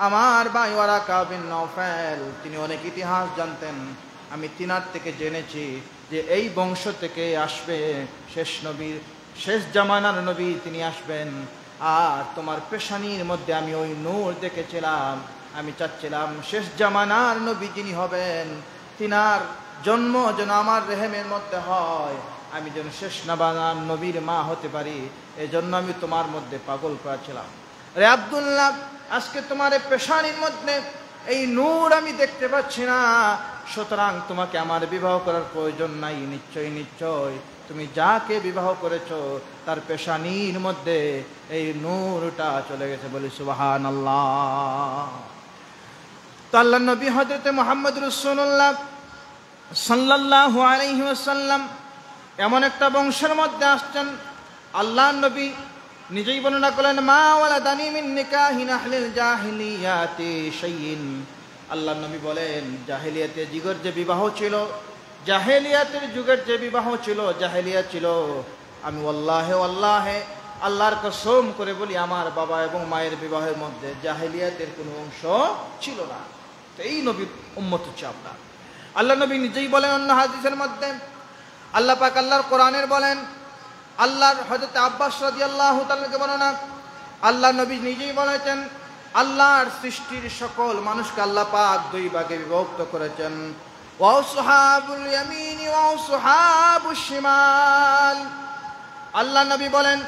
A: আমার ভাই ওয়ারাকা বিন নওফাল তিনি অনেক ইতিহাস জানতেন। আমি তিনার থেকে জেনেছি যে এই বংশ থেকে আসবে শেষ নবীর, শেষ জামানার নবী তিনি আসবেন। আর তোমার পেশানির মধ্যে আমি ওই নূর দেখেছিলাম। আমি চাচ্ছিলাম শেষ জামানার নবী যিনি হবেন তিনার জন্ম যেন আমার রেহেমের মধ্যে হয়, আমি যেন শেষ জামানার নবীর মা হতে পারি। এই জন্য আমি তোমার মধ্যে পাগল করেছিলাম। রে আব্দুল্লাহ, আজকে তোমার এই পেশানির মধ্যে এই নূর আমি দেখতে পাচ্ছি না, সুতরাং তোমাকে আমার বিবাহ করার প্রয়োজন নাই। নিশ্চয় নিশ্চয় তুমি যাকে বিবাহ করেছো তার পেশানির মধ্যে এই নূরটা চলে গেছে। বলি সুবহানাল্লাহ। তো আল্লাহর নবী হযরত মুহাম্মদ রাসূলুল্লাহ সাল্লাল্লাহু আলাইহি ওয়াসাল্লাম এমন একটা বংশের মধ্যে আসছেন, আল্লাহর নবী নিজেই বর্ণনা করলেন, মা ওয়ালাদানি মিন নিকাহিন আহলিল জাহিলিয়াতি শাইইন। আল্লাহর নবী বলেন, জাহেলিয়াতের যুগের যে বিবাহ ছিল, জাহেলিয়াতের যুগের যে বিবাহ ছিল, জাহেলিয়াত ছিল, আমি ওয়াল্লাহে ওয়াল্লাহে আল্লাহর কসম করে বলি, আমার বাবা এবং মায়ের বিবাহের মধ্যে জাহেলিয়াতের কোনো অংশ ছিল না। তো এই নবীর উম্মত হচ্ছে আমরা। আল্লাহ নবী নিজেই বলেন অন্য হাদিসের মধ্যে, আল্লাহ পাক আল্লাহর কোরআনের বলেন, আল্লাহর হযরত আব্বাস রাদিয়াল্লাহু তাআলাকে বর্ণনা, আল্লাহ নবী নিজেই বলেছেন, আল্লাহর সৃষ্টির সকল মানুষকে আল্লাহ পাক দুই ভাগে বিভক্ত করেছেন, ওয়া আসহাবুল ইয়ামিন ওয়া আসহাবুশ শিমাল। আল্লাহ নবী বলেন,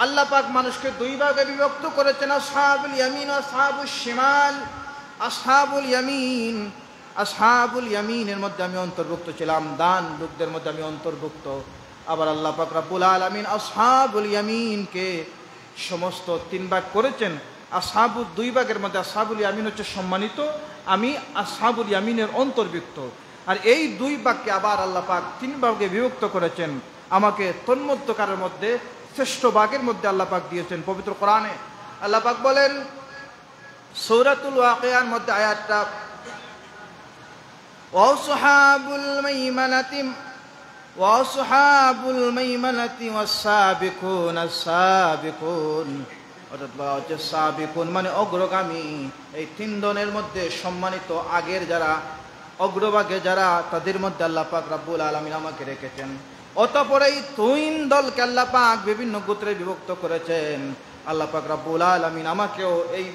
A: আল্লাহ পাক মানুষকে দুই ভাগে বিভক্ত করেছেন, আসহাবুল ইয়ামিন ওয়া আসহাবুশ শিমাল। আসহাবুল ইয়ামিন, আসহাবুল ইয়ামিনের মধ্যে আমি অন্তর্ভুক্ত ছিলাম, দান লোকদের মধ্যে আমি অন্তর্ভুক্ত। আবার আল্লাহ পাক রব্বুল আলামিন আসহাবুল ইয়ামিনকে সমস্ত তিন ভাগ করেছেন। আসহাবুল দুই ভাগের মধ্যে আসহাবুল ইয়ামিন হচ্ছে সম্মানিত, আমি আসহাবুল ইয়ামিনের অন্তর্ভুক্ত। আর এই দুই ভাগকে আবার আল্লাহ পাক তিন ভাগে বিভক্ত করেছেন, আমাকে তন্মধ্যকারের মধ্যে শ্রেষ্ঠ ভাগের মধ্যে আল্লাহ পাক দিয়েছেন পবিত্র কোরআনে। আল্লাহ পাক বলেন সূরাতুল ওয়াকিয়ার মধ্যে আয়াতটা, ওয়াসহাবুল মাইমানাতি ওয়াসহাবুল মাইমানাতি ওয়াসাবিকুন আস-সাবিকুন, অর্থাৎ সাবিকুন মানে অগ্রগামী। এই তিন দলের মধ্যে সম্মানিত আগের যারা অগ্রভাগে যারা, তাদের মধ্যে আল্লাহ পাক রব্বুল আলামিন আমাকে রেখেছেন। অতঃপর এই তিন দলকে আল্লাহ পাক বিভিন্ন গোত্রে বিভক্ত করেছেন। আল্লাহ পাক রব্বুল আলামিন আমাকেও এই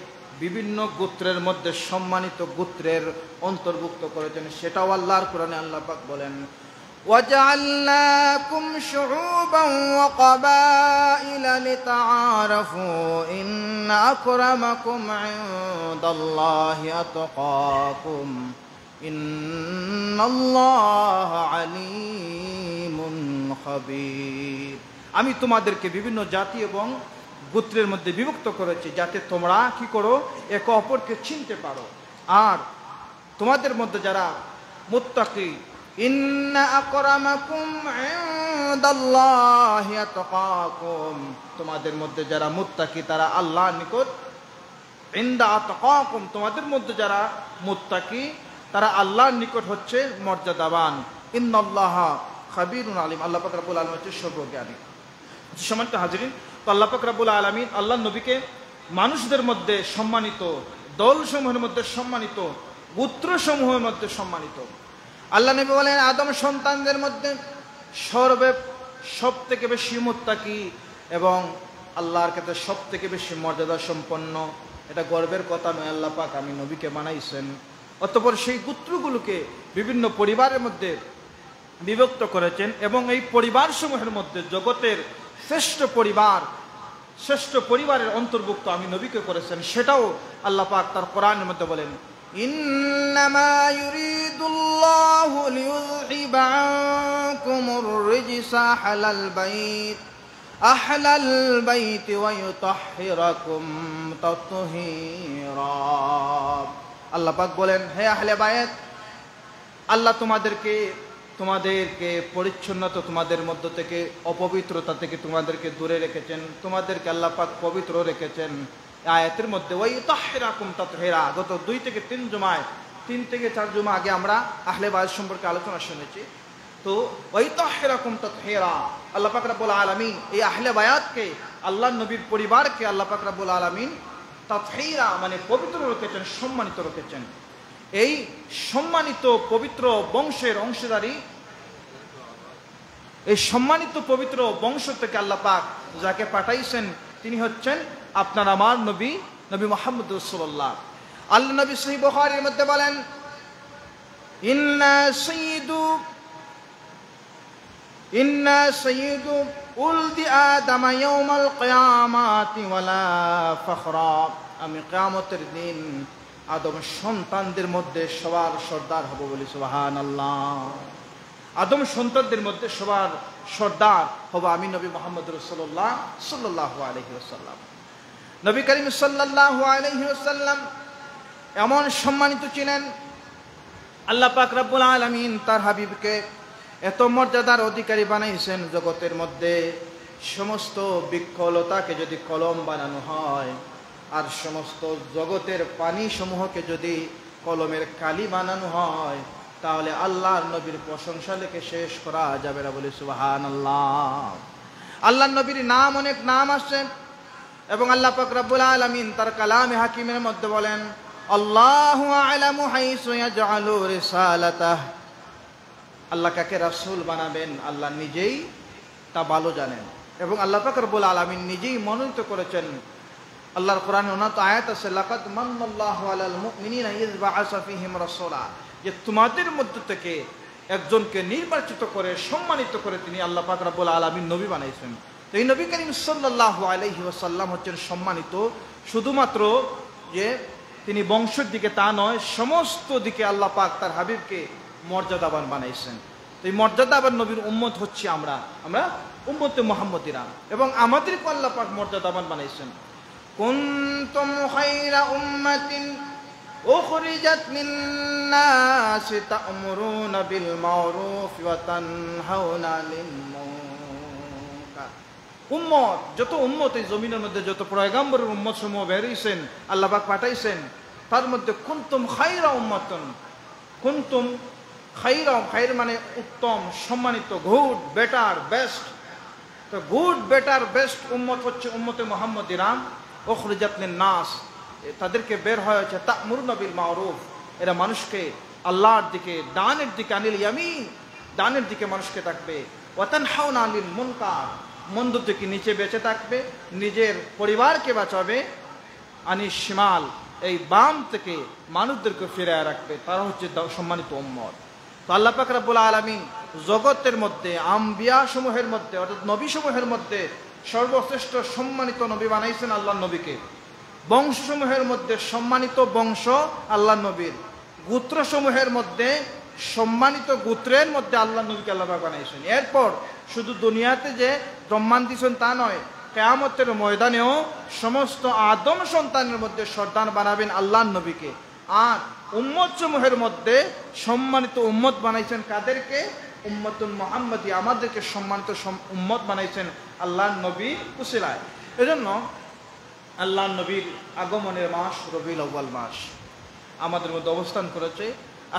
A: বিভিন্ন গোত্রের মধ্যে সম্মানিত গোত্রের অন্তর্ভুক্ত করেছেন, সেটাও আল্লাহর কোরআনে আল্লাহ পাক বলেন, وَجَعَلْنَاكُمْ شُعُوبًا وَقَبَائِلَ لِتَعَارَفُوا إِنَّ أَكْرَمَكُمْ عِندَ اللَّهِ أَتْقَاكُمْ إِنَّ اللَّهَ عَلِيمٌ خَبِيرٌ। আমি তোমাদেরকে বিভিন্ন জাতি এবং গোত্রের মধ্যে বিভক্ত করেছি, যাতে তোমরা কি করো, একে অপরকে চিনতে পারো। আর তোমাদের মধ্যে যারা মুত্তাকি, ইন্না আকরামাকুম ইনদাল্লাহি আতকাকুম, তোমাদের মধ্যে যারা মুত্তাকি তারা আল্লাহর নিকট, ইনদা আতকাকুম তোমাদের মধ্যে যারা মুত্তাকি তারা আল্লাহর নিকট হচ্ছে মর্যাদাবান। ইন্নাল্লাহা খাবীরুন আলিম, আল্লাহ পাক রব্বুল আলামিন হচ্ছে সর্বজ্ঞানী। সম্মানিত হাজিরিন, তো আল্লাহ পাক রব্বুল আলামিন আল্লাহর নবীকে মানুষদের মধ্যে সম্মানিত, দলসমূহের মধ্যে সম্মানিত, গোত্রসমূহের মধ্যে সম্মানিত। আল্লাহ নবী বলেন, আদম সন্তানদের মধ্যে সব থেকে বেশি মুত্তাকি এবং আল্লাহর কাছে সব থেকে বেশি মর্যাদা সম্পন্ন। এটা গর্বের কথা নয়, আল্লাহ পাক আমি নবীকে বানাইছেন। অতঃপর সেই গোত্রগুলোকে বিভিন্ন পরিবারের মধ্যে বিভক্ত করেছেন এবং এই পরিবারসমূহের মধ্যে জগতের শ্রেষ্ঠ পরিবারের অন্তর্ভুক্ত আমি নবীকে করেছেন, সেটাও আল্লাহ পাক তার কোরআনের মধ্যে বলেন, ইন্নামা ইউরিদুল্লাহু লিইউযহিবা আনকুমুর রিজসা আহলাল বাইত আহলাল বাইতি ওয়া ইউতাহহিরাকুম তাতহীরা। আল্লাহ পাক বলেন, হে আহলে বাইত, আল্লাহ তোমাদেরকে পরিচ্ছন্নতা, তোমাদের মধ্য থেকে অপবিত্রতা থেকে তোমাদেরকে দূরে রেখেছেন, তোমাদেরকে আল্লাহ পাক পবিত্র রেখেছেন। আয়াতের মধ্যে ওয়া ইউতাহহিরাকুম তাতহীরা, গত 2 থেকে 3 জুমায়, 3 থেকে 4 জুমা আগে আমরা আহলে বাইত সম্পর্কে আলোচনা শুনেছি। তো ওয়া ইউতাহহিরাকুম তাতহীরা, আল্লাহ পাক রব্বুল আলামিন এই আহলে বায়াতকে, আল্লাহর নবীর পরিবারকে আল্লাহ পাক রব্বুল আলামিন তাতহীরা মানে পবিত্র রেখেছেন, সম্মানিত রেখেছেন। এই সম্মানিত পবিত্র বংশের অংশীদারি, এই সম্মানিত পবিত্র বংশ থেকে আল্লাহ পাক যাকে পাঠাইছেন তিনি হচ্ছেন আপনার আমার নবী, নবী মুহাম্মদ রাসূলুল্লাহ। আল্লাহ নবী সহিহ বুখারীর মধ্যে বলেন, ইন্না সাইয়্যিদু উলদি আদম ইয়াউমাল কিয়ামাতি ওয়ালা ফখরা, আমি কিয়ামতের দিন আদম সন্তানদের মধ্যে সবার সর্দার হব, বলি সুবহানাল্লাহ। আদম সন্তানদের মধ্যে সবার সর্দার হব আমি, নবী মুহাম্মদ রাসূলুল্লাহ সাল্লাল্লাহু আলাইহি ওয়াসাল্লাম। নবী করিম সাল্লাল্লাহু আলাইহি ওয়াসাল্লাম এমন সম্মানিত ছিলেন, আল্লাহ পাক রব্বুল আলামিন তার হাবিবকে এত মর্যাদার অধিকারী বানাইছেন, জগতের মধ্যে সমস্ত বৃক্ষলতাকে যদি কলম বানানো হয়, আর সমস্ত জগতের পানি সমূহকে যদি কলমের কালি বানানো হয়, তাহলে আল্লাহর নবীর প্রশংসা লিখে শেষ করা যাবে না, বলে সুবহানাল্লাহ। আল্লাহর নবীর নাম, অনেক নাম আছে, এবং আল্লাহ পাক রব্বুল আলামিন তার কালামে হাকিমের মধ্যে বলেন, আল্লাহু আ'লামু হাইসু ইয়াজআলু রিসালাতাহ, আল্লাহ কাকে রাসূল বানাবেন আল্লাহ নিজেই তা ভালো জানেন। এবং আল্লাহ পাক রব্বুল আলামিন নিজেই মনোনীত করেছেন। আল্লাহর কোরআনে অনেক আয়াত আছে, লাকাদ মান্নাল্লাহু আলাল মুমিনিনা ইয বা'আসা ফীহিম রাসূলা, যে তোমাদের মধ্য থেকে একজনকে নির্বাচিত করে সম্মানিত করে তিনি আল্লাহ পাক রব্বুল আলামিন নবী বানাইছেন। তো এই নবী করিম সাল্লাল্লাহু আলাইহি ওয়াসাল্লাম হচ্ছেন সম্মানিত, শুধুমাত্র যে তিনি বংশের দিকে তা নয়, সমস্ত দিকে আল্লাহ পাক তার হাবিবকে মর্যাদাবান বানাইছেন। তো এই মর্যাদাবান নবীর উম্মত হচ্ছে আমরা উম্মতে মুহাম্মদিরা, এবং আমাদেরকে আল্লাহ পাক মর্যাদাবান বানাইছেন। কুনতুম খায়রা উম্মাতিন উখরিজাত লিন-নাসি তা'মুরুনা বিল মা'রুফি ওয়া তানহাউনা আনিল মুনকার। উম্মত, যত উম্মত এই জমিনের মধ্যে, যত পয়গম্বরের উম্মত সমূহ বের হইছেন, আল্লাহ পাক পাঠাইছেন, তার মধ্যে কুনতুম খায়রা উম্মাতুন, কুনতুম খায়রা, খায়র মানে উত্তম, সম্মানিত, গুড, বেটার, বেস্ট। তো গুড, বেটার, বেস্ট উম্মত হচ্ছে উম্মতে মুহাম্মদিরা। উখরিজাত লিন-নাস, তাদেরকে বের হয়েছে তা'মুরুনা বিল মা'রুফ, এরা মানুষকে আল্লাহর দিকে, ডানের দিকে, আনিল ইয়ামিন, ডানের দিকে মানুষকে ডাকবে। ওয়া তানহাউনা আনিল মুনকার, মন্দ থেকে নিচে বেঁচে থাকবে, নিজের পরিবারকে বাঁচাবে। আনিশ শিমাল, এই বাম থেকে মানুষদেরকে ফিরিয়ে রাখবে, তারা হচ্ছে সম্মানিত উম্মত। তো আল্লাহ পাক রব্বুল আলামিন জগতের মধ্যে আম্বিয়া সমূহের মধ্যে, অর্থাৎ নবী সমূহের মধ্যে সর্বশ্রেষ্ঠ সম্মানিত নবী বানাইছেন আল্লাহ নবীকে। বংশসমূহের মধ্যে সম্মানিত বংশ আল্লাহ নবীর, গোত্রসমূহের মধ্যে সম্মানিত গোত্রের মধ্যে আল্লাহ নবীকে আল্লাহ পাক বানাইছেন। এরপর শুধু দুনিয়াতে যে সম্মান দিয়েছেন তা নয়, কিয়ামতের ময়দানেও সমস্ত আদম সন্তানের মধ্যে সর্দার বানাবেন আল্লাহ নবীকে। আর উম্মত সমূহের মধ্যে সম্মানিত উম্মত বানাইছেন কাদেরকে? উম্মতুল মুহাম্মাদি, আমাদেরকে সম্মানিত উম্মত বানাইছেন আল্লাহর নবীর উসিলায়। এজন্য আল্লাহর নবীর আগমনের মাস রবিউল আউয়াল মাস আমাদের মধ্যে অবস্থান করেছে।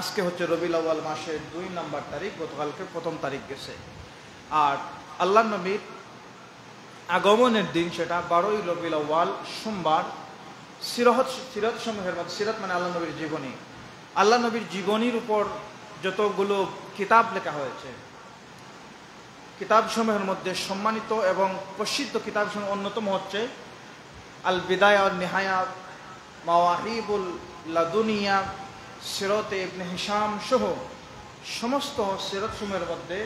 A: আজকে হচ্ছে রবিউল আউয়াল মাসের 2 নম্বর তারিখ, গতকালকে 1ম তারিখ গেছে। আর আল্লাহর নবীর আগমনের দিন সেটা 12ই রবিউল আউয়াল সোমবার। সিরাত সমূহের মধ্যে, সিরাত মানে আল্লাহ নবীর জীবনী, আল্লাহ নবীর জীবনীর উপর যতগুলো কিতাব লেখা হয়েছে, কিতাব সমূহের মধ্যে সম্মানিত এবং প্রসিদ্ধ কিতাব সমূহ অন্যতম হচ্ছে আল বিদায়া ওয়ান নিহায়া, মাওয়াহিবুল লাদুনিয়া, সিরাতে ইবনে হিশাম সহ সমস্ত সিরাত সমূহের মধ্যে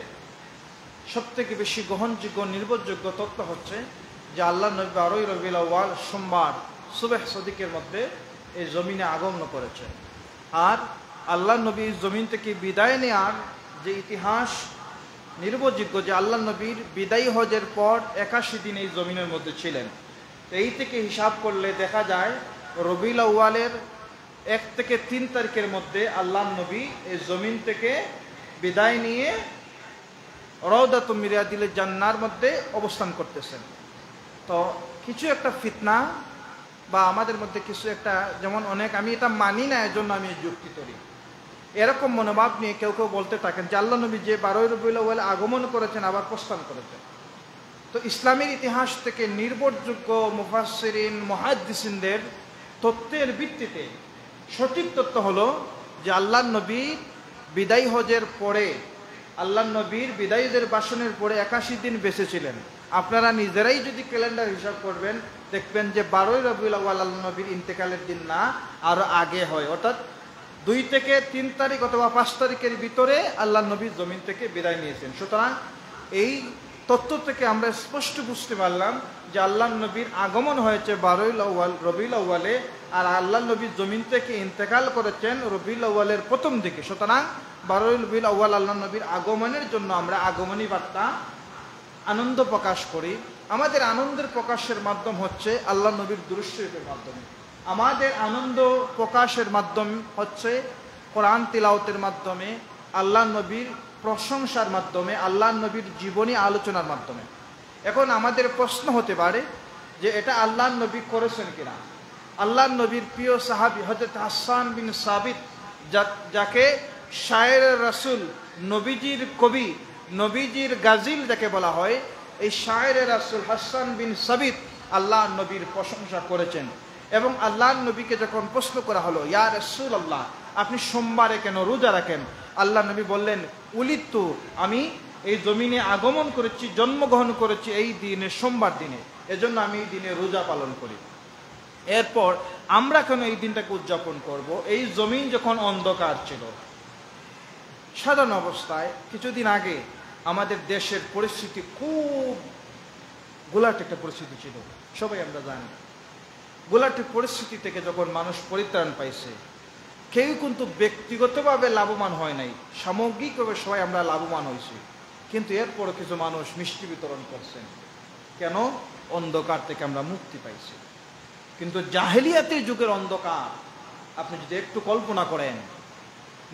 A: সবথেকে বেশি গ্রহণযোগ্য, নির্ভরযোগ্য তথ্য হচ্ছে যে আল্লাহ নবী 12ই রবিউল আউয়াল সোমবার সুবহ সদিকের মধ্যে এই জমিনে আগমন করেছে। আর আল্লাহ নবী জমিন থেকে বিদায় নেওয়ার যে ইতিহাস নির্ভরযোগ্য যে আল্লাহ নবীর বিদায়ী হজের পর 81 দিন এই জমিনের মধ্যে ছিলেন। এই থেকে হিসাব করলে দেখা যায় রবিউল আউয়ালের 1 থেকে 3 তারিখের মধ্যে আল্লাহ নবী এই জমিন থেকে বিদায় নিয়ে রওদাতুম মিন রিয়াদিল জান্নার মধ্যে অবস্থান করতেছেন। তো কিছু একটা ফিতনা বা আমাদের মধ্যে কিছু একটা, যেমন অনেক আমি এটা মানি না এজন্য আমি যুক্তি করি, এরকম মনোভাব নিয়ে কেউ কেউ বলতে থাকেন যে আল্লাহ নবী যে 12 রবিউল আউয়ালে আগমন করেছেন আবার প্রস্থান করেছেন। তো ইসলামের ইতিহাস থেকে নির্ভরযোগ্য মুফাসসিরিন মুহাদ্দিসিনদের তথ্যের ভিত্তিতে সঠিক তথ্য হলো যে আল্লাহ নবী বিদায়ী হজের পরে, আল্লাহ নবীর বিদায়ীদের বাসনের পরে 81 দিন বেঁচে ছিলেন। আপনারা নিজেরাই যদি ক্যালেন্ডার হিসাব করবেন দেখবেন যে 12 রবিউল আউয়াল আল্লাহ নবীর ইন্তেকালের দিন না, আরও আগে হয়, অর্থাৎ 2 থেকে 3 তারিখ অথবা 5 তারিখের ভিতরে আল্লাহ নবী জমিন থেকে বিদায় নিয়েছেন। সুতরাং এই তথ্য থেকে আমরা স্পষ্ট বুঝতে পারলাম যে আল্লাহ নবীর আগমন হয়েছে 12 রবিউল আউয়ালে, আর আল্লাহ নবী জমিন থেকে ইন্তেকাল করেছেন রবিউল আউয়ালের প্রথম দিকে। সুতরাং 12 রবিউল আউয়াল আল্লাহ নবীর আগমনের জন্য আমরা আগমনী বার্তা আনন্দ প্রকাশ করি। আমাদের আনন্দের প্রকাশের মাধ্যম হচ্ছে আল্লাহ নবীর দুরূদ শরীফের মাধ্যমে, আমাদের আনন্দ প্রকাশের মাধ্যম হচ্ছে কোরআন তিলাওয়াতের মাধ্যমে, আল্লাহ নবীর প্রশংসার মাধ্যমে, আল্লাহ নবীর জীবনী আলোচনার মাধ্যমে। এখন আমাদের প্রশ্ন হতে পারে যে এটা আল্লাহ নবী করেছেন কিনা। আল্লাহ নবীর প্রিয় সাহাবী হযরত হাসান বিন সাবিত, যাকে শায়ের রাসূল, নবীজির কবি, নবীজির গাজিল যাকে বলা হয়, এই শায়ের রাসূল হাসান বিন সাবিত আল্লাহ নবীর প্রশংসা করেছেন। এবং আল্লাহ নবীকে যখন প্রশ্ন করা হলো, ইয়া রাসূলুল্লাহ আপনি সোমবারে কেন রোজা রাখেন, আল্লাহ নবী বললেন, উলিদতু আমি এই জমিনে আগমন করেছি, জন্মগ্রহণ করেছি এই দিনে, সোমবার দিনে, এজন্য আমি এই দিনে রোজা পালন করি। এরপর আমরা কেন এই দিনটাকে উদযাপন করব? এই জমিন যখন অন্ধকার ছিল, সাধারণ অবস্থায় কিছুদিন আগে আমাদের দেশের পরিস্থিতি খুব গোলাট একটা পরিস্থিতি ছিল, সবাই আমরা জানি। গোলাটের পরিস্থিতি থেকে যখন মানুষ পরিত্রাণ পাইছে, কেউ কিন্তু ব্যক্তিগতভাবে লাভবান হয় নাই, সামগ্রিকভাবে সবাই আমরা লাভবান হয়েছি। কিন্তু এরপরও কিছু মানুষ মিষ্টি বিতরণ করছেন, কেন? অন্ধকার থেকে আমরা মুক্তি পাইছি। কিন্তু জাহেলিয়াতের যুগের অন্ধকার আপনি যদি একটু কল্পনা করেন,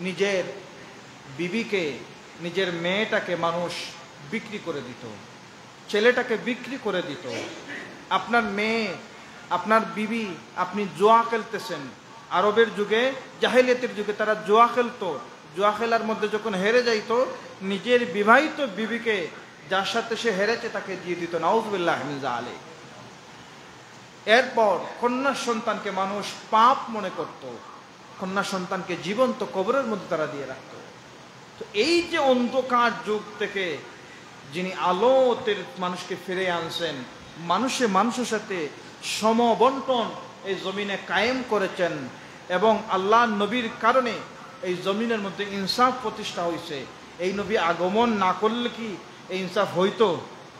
A: নিজের বিবিকে, নিজের মেয়েটাকে মানুষ বিক্রি করে দিত, ছেলেটাকে বিক্রি করে দিত। আপনার মেয়ে, আপনার বিবি, আপনি জুয়া খেলতেছেন। আরবের যুগে, জাহেলিয়াতের যুগে তারা জুয়া খেলতো, জুয়া খেলার মধ্যে যখন হেরে যাইত, নিজের বিবাহিত বিবিকে, যার সাথে সে হেরেছে, তাকে দিয়ে দিত। নাউযুবিল্লাহি মিন যালিক। এরপর কন্যা সন্তানকে মানুষ পাপ মনে করত, কন্যা সন্তানকে জীবন্ত কবরের মধ্যে তারা দিয়ে রাখত। তো এই যে অন্ধকার যুগ থেকে যিনি আলোতে মানুষকে ফিরে আনছেন, মানুষের সাথে সমবন্টন এই জমিনে কায়েম করেছেন, এবং আল্লাহ নবীর কারণে এই জমিনের মধ্যে ইনসাফ প্রতিষ্ঠা হয়েছে। এই নবী আগমন না করলে কি এই ইনসাফ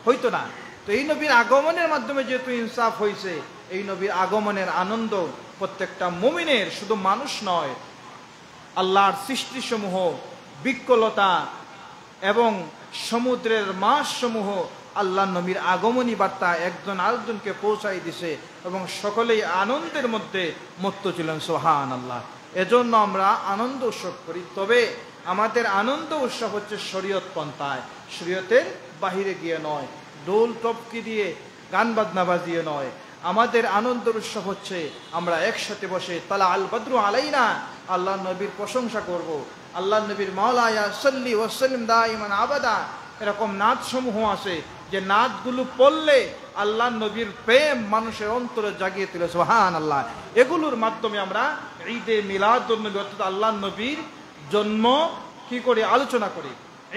A: হইতো না। তো এই নবীর আগমনের মাধ্যমে যেহেতু ইনসাফ হয়েছে, এই নবীর আগমনের আনন্দ প্রত্যেকটা মুমিনের, শুধু মানুষ নয়, আল্লাহর সৃষ্টিসমূহ, বৃক্ষলতা এবং সমুদ্রের মাছসমূহ আল্লাহ নবীর আগমনী বার্তা একজন আরেকজনকে পৌঁছাই দিছে, এবং সকলেই আনন্দের মধ্যে মত্ত ছিলেন। সুবহানাল্লাহ। এজন্য আমরা আনন্দ উৎসব করি, তবে আমাদের আনন্দ উৎসব হচ্ছে শরীয়ত পন্থায়, শরীয়তের বাহিরে গিয়ে নয়, ডোল টপকি দিয়ে, গান বাজনা বাজিয়ে নয়। আমাদের আনন্দ উৎসব হচ্ছে আমরা একসাথে বসে তালা আল বদরু আলাইনা, আল্লাহ নবীর প্রশংসা করব, আল্লাহ নবীর মাওলায়া সাল্লি ওয়াসাল্লিম দাইমান আবাদা, এরকম নাচ সমূহ আছে যে নাচগুলো পড়লে আল্লাহ নবীর প্রেম মানুষের অন্তরে জাগিয়ে তুলে। সুবহানাল্লাহ। এগুলোর মাধ্যমে আমরা ঈদে মিলাদুন নবী অর্থাৎ আল্লাহ নবীর জন্ম কি করে আলোচনা করি।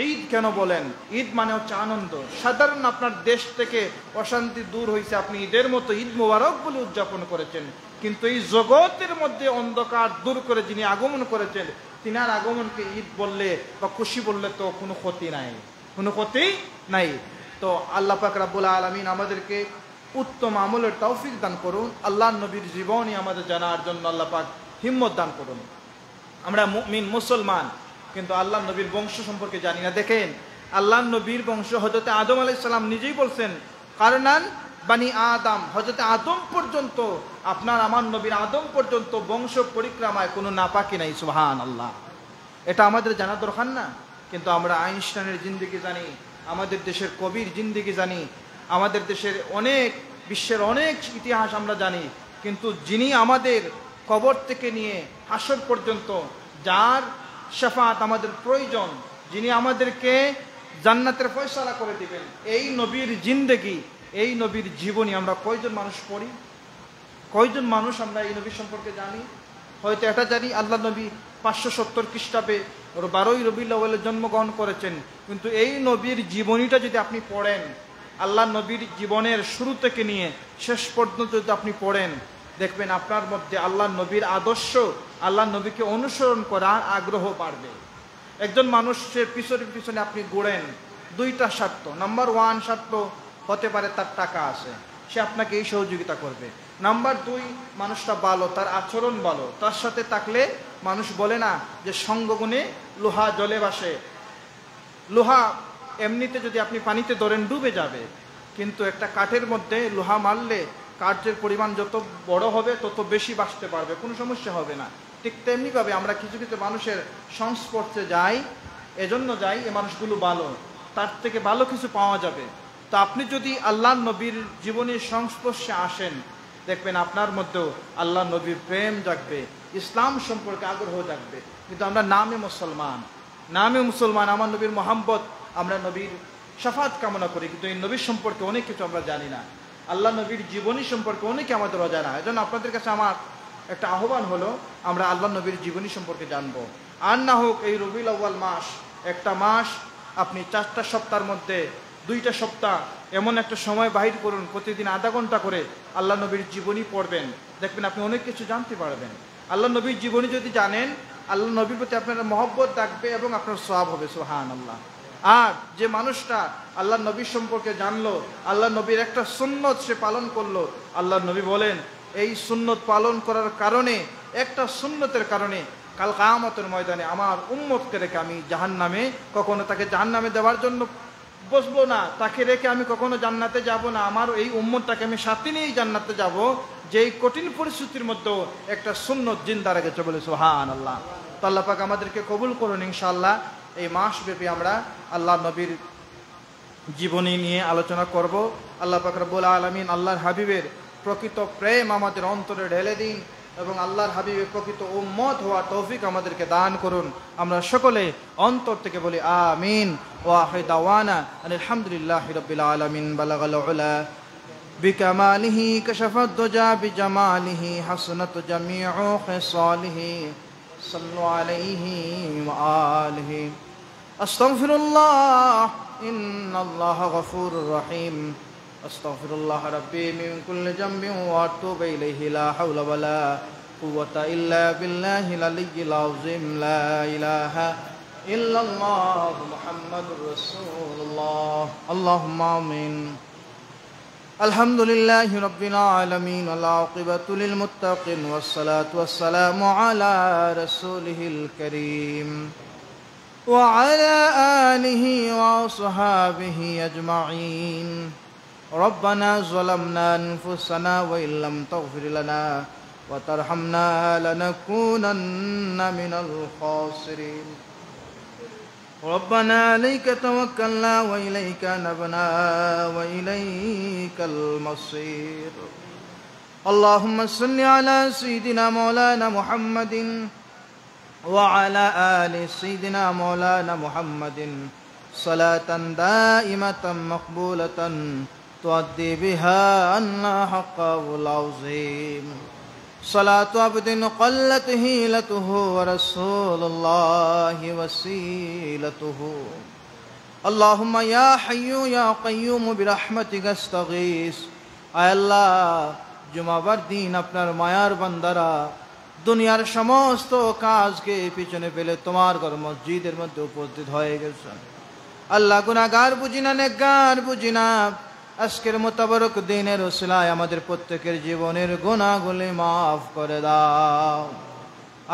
A: ঈদ কেন বলেন? ঈদ মানে হচ্ছে আনন্দ। সাধারণ আপনার দেশ থেকে অশান্তি দূর হয়েছে, আপনি ঈদের মতো ঈদ মোবারক বলে উদযাপন করেছেন, কিন্তু এই জগতের মধ্যে অন্ধকার দূর করে যিনি আগমন করেছেন, তিনার আগমনকে ঈদ বললে বা খুশি বললে তো কোনো ক্ষতি নাই। তো আল্লাহ পাক রব্বুল আলামিন আমাদেরকে উত্তম আমলের তৌফিক দান করুন। আল্লাহ নবীর জীবনী আমাদের জানার জন্য আল্লাহ পাক হিম্মত দান করুন। আমরা মুমিন মুসলমান, কিন্তু আল্লাহ নবীর বংশ সম্পর্কে জানি না। দেখেন, আল্লাহ নবীর বংশ হযরতে আদম আলাইহিস সালাম নিজেই বলছেন, কারনান বানি আদম, হযরতে আদম পর্যন্ত, আপনার আমার নবীর আদম পর্যন্ত বংশ পরিক্রমায় কোনো নাপাকি নাই। সুবহানাল্লাহ। এটা আমাদের জানা দরকার না? কিন্তু আমরা আইনস্টাইনের জিন্দেগি জানি, আমাদের দেশের কবির জিন্দেগি জানি, আমাদের দেশের অনেক, বিশ্বের অনেক ইতিহাস আমরা জানি, কিন্তু যিনি আমাদের কবর থেকে নিয়ে হাসর পর্যন্ত যার শাফাত আমাদের প্রয়োজন, যিনি আমাদেরকে জান্নাতের ফয়সালা করে দিবেন, এই নবীর জিন্দেগি, এই নবীর জীবনী আমরা কয়জন মানুষ পড়ি? কয়জন মানুষ আমরা এই নবী সম্পর্কে জানি? হয়তো এটা জানি আল্লাহ নবী 570 খ্রিস্টাব্দে 12ই রবিউল আউয়ালে জন্মগ্রহণ করেছেন, কিন্তু এই নবীর জীবনীটা যদি আপনি পড়েন, আল্লাহ নবীর জীবনের শুরু থেকে নিয়ে শেষ পর্যন্ত যদি আপনি পড়েন, দেখবেন আপনার মধ্যে আল্লাহ নবীর আদর্শ, আল্লাহ নবীকে অনুসরণ করার আগ্রহ বাড়বে। একজন মানুষের পিছনে পিছনে আপনি ঘুরেন, দুইটা স্বার্থ। নাম্বার 1 স্বার্থ হতে পারে তার টাকা আছে, সে আপনাকে এই সহযোগিতা করবে। নাম্বার 2, মানুষটা ভালো, তার আচরণ ভালো, তার সাথে থাকলে মানুষ বলে না যে সঙ্গগুণে লোহা জলে ভাসে। লোহা এমনিতে যদি আপনি পানিতে ধরেন ডুবে যাবে, কিন্তু একটা কাঠের মধ্যে লোহা মারলে কাঠের পরিমাণ যত বড় হবে তত বেশি বাঁচতে পারবে, কোনো সমস্যা হবে না। ঠিক তেমনিভাবে আমরা কিছু কিছু মানুষের সংস্পর্শে যাই, এজন্য যাই এই মানুষগুলো ভালো, তার থেকে ভালো কিছু পাওয়া যাবে। তো আপনি যদি আল্লাহ নবীর জীবনের সংস্পর্শে আসেন, দেখবেন আপনার মধ্যেও আল্লাহ নবীর প্রেম জাগবে, ইসলাম সম্পর্কে আগ্রহ জাগবে। কিন্তু আমরা নামে মুসলমান, আমার নবীর মোহাম্মত, আমরা নবীর শাফাত কামনা করি, কিন্তু এই নবীর সম্পর্কে অনেক কিছু আমরা জানি না, আল্লাহ নবীর জীবনী সম্পর্কে অনেকে আমাদের অজানা। এজন্য আপনাদের কাছে আমার একটা আহ্বান হলো, আমরা আল্লাহ নবীর জীবনী সম্পর্কে জানবো। আর না হোক এই রবিউল আউয়াল মাস, একটা মাস আপনি 4টা সপ্তাহের মধ্যে 2টা সপ্তাহ এমন একটা সময় বাহির করুন, প্রতিদিন আধা ঘন্টা করে আল্লাহ নবীর জীবনী পড়বেন, দেখবেন আপনি অনেক কিছু জানতে পারবেন। আল্লাহ নবীর জীবনী যদি জানেন, আল্লাহ নবীর প্রতি আপনার মহব্বত থাকবে এবং আপনার সওয়াব হবে। সুবহানাল্লাহ। আর যে মানুষটা আল্লাহ নবীর সম্পর্কে জানলো, আল্লাহ নবীর একটা সুন্নত সে পালন করলো, আল্লাহ নবী বলেন এই সুন্নত পালন করার কারণে, একটা সুন্নতের কারণে কাল কিয়ামতের ময়দানে আমার উম্মতকে রেখে আমি জাহান্নামে, কখনো তাকে জাহান্নামে দেওয়ার জন্য বসবো না, তাকে রেখে আমি কখনো জান্নাতে যাব না, আমার এই উম্মতটাকে আমি সাথে নিয়েই জান্নাতে যাব, যেই কঠিন পরিস্থিতির মধ্যেও একটা সুন্নত জিন্দা রেখেছে। বলে সুবহানাল্লাহ। তো আল্লাহ পাক আমাদেরকে কবুল করুন ইনশাআল্লাহ। এই মাস ব্যাপী আমরা আল্লাহ নবীর জীবনী নিয়ে আলোচনা করব। আল্লাহ পাক রব্বুল আলামিন আল্লাহর হাবিবের প্রকৃত প্রেম আমাদের অন্তরে ঢেলে দিন এবং আল্লাহর হাবিবের প্রকৃত উম্মত হওয়ার তৌফিক আমাদেরকে দান করুন। আমরা সকলে অন্তর থেকে বলি আমিন। ওয়া আখিরু দাওয়ানা আলহামদুলিল্লাহি রাব্বিল আলামিন। বালাগাল উলা বিকামালিহি কাশাফাদ দুজা বিজামালিহি হাসনাত জামিউ খিসালিহি সাল্লু আলাইহি ওয়া আলিহি। আস্তাগফিরুল্লাহ ইন্নাল্লাহা গফুরুর রহিম। আস্তাগফিরুল্লাহ রাব্বি মিন কুল্লি যামবিন ওয়া আতুবু ইলাইহি লা হাওলা ওয়ালা কুওয়াতা ইল্লা বিল্লাহিল আলিয়্যিল আযীম। লা ইলাহা ইল্লাল্লাহ মুহাম্মাদুর রাসূলুল্লাহ। আল্লাহুম্মা আমিন। আলহামদুলিল্লাহি রাব্বিল আলামিন ওয়াল আকিবাতু লিল মুত্তাকিন ওয়াস সালাতু ওয়াস সালামু আলা রাসূলিহিল কারীম ওয়া আলা আলিহি ওয়া আসহাবিহি আজমাইন। ربنا ظلمنا أنفسنا وإن لم تغفر لنا وترحمنا لنكونن من الخاسرين. ربنا عليك توكلنا وإليك نبنا وإليك المصير. اللهم صل على سيدنا مولانا محمد وعلى آل سيدنا مولانا محمد صلاة دائمة مقبولة تؤدي بها عنا حقه العظيم. صلاة عبد قلت هيلته ورسول الله وسيلته. اللهم يا حي يا قيوم برحمتك استغيث. আয় আল্লাহ, জুমাবার দিন আপনার মায়ার বান্দারা দুনিয়ার সমস্ত কাজকে পিছনে ফেলে তোমার ঘর মসজিদের মধ্যে উপস্থিত হয়ে গেছে। আল্লাহ, গুনাহগার বুঝি না, নেককার বুঝি না, আজকের মোতাবারক দিনের ওসিলায় আমাদের প্রত্যেকের জীবনের গুনাহগুলি মাফ করে দাও।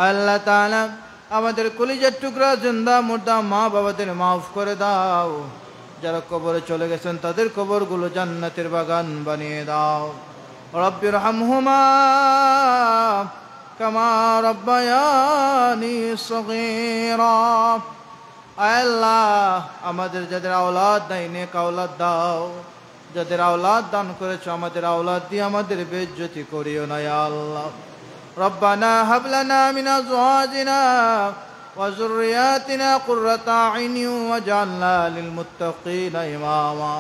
A: আল্লাহ তাআলা আমাদের কলিজার টুকরা জিন্দা মুর্দা মা বাবাদের মাফ করে দাও। যারা কবরে চলে গেছেন তাদের কবরগুলো জান্নাতের বাগান বানিয়ে দাও। রব্বির হামহুমা কামা রব্বায়ানি সগীরা। আল্লাহ, আমাদের যাদের আওলাদ নাই নেক আওলাদ দাও। যাদের আওলাদ দান করেছো আমাদের আওলাদ দিয়ে আমাদের বেইজ্জতি করিও না ইয়া আল্লাহ। রব্বানা হাব লানা মিন আজওয়াজিনা ওয়া যুররিয়াতিনা কুররাতা আইনি ওয়াজআলনা লিল মুত্তাকিনা ইমামা।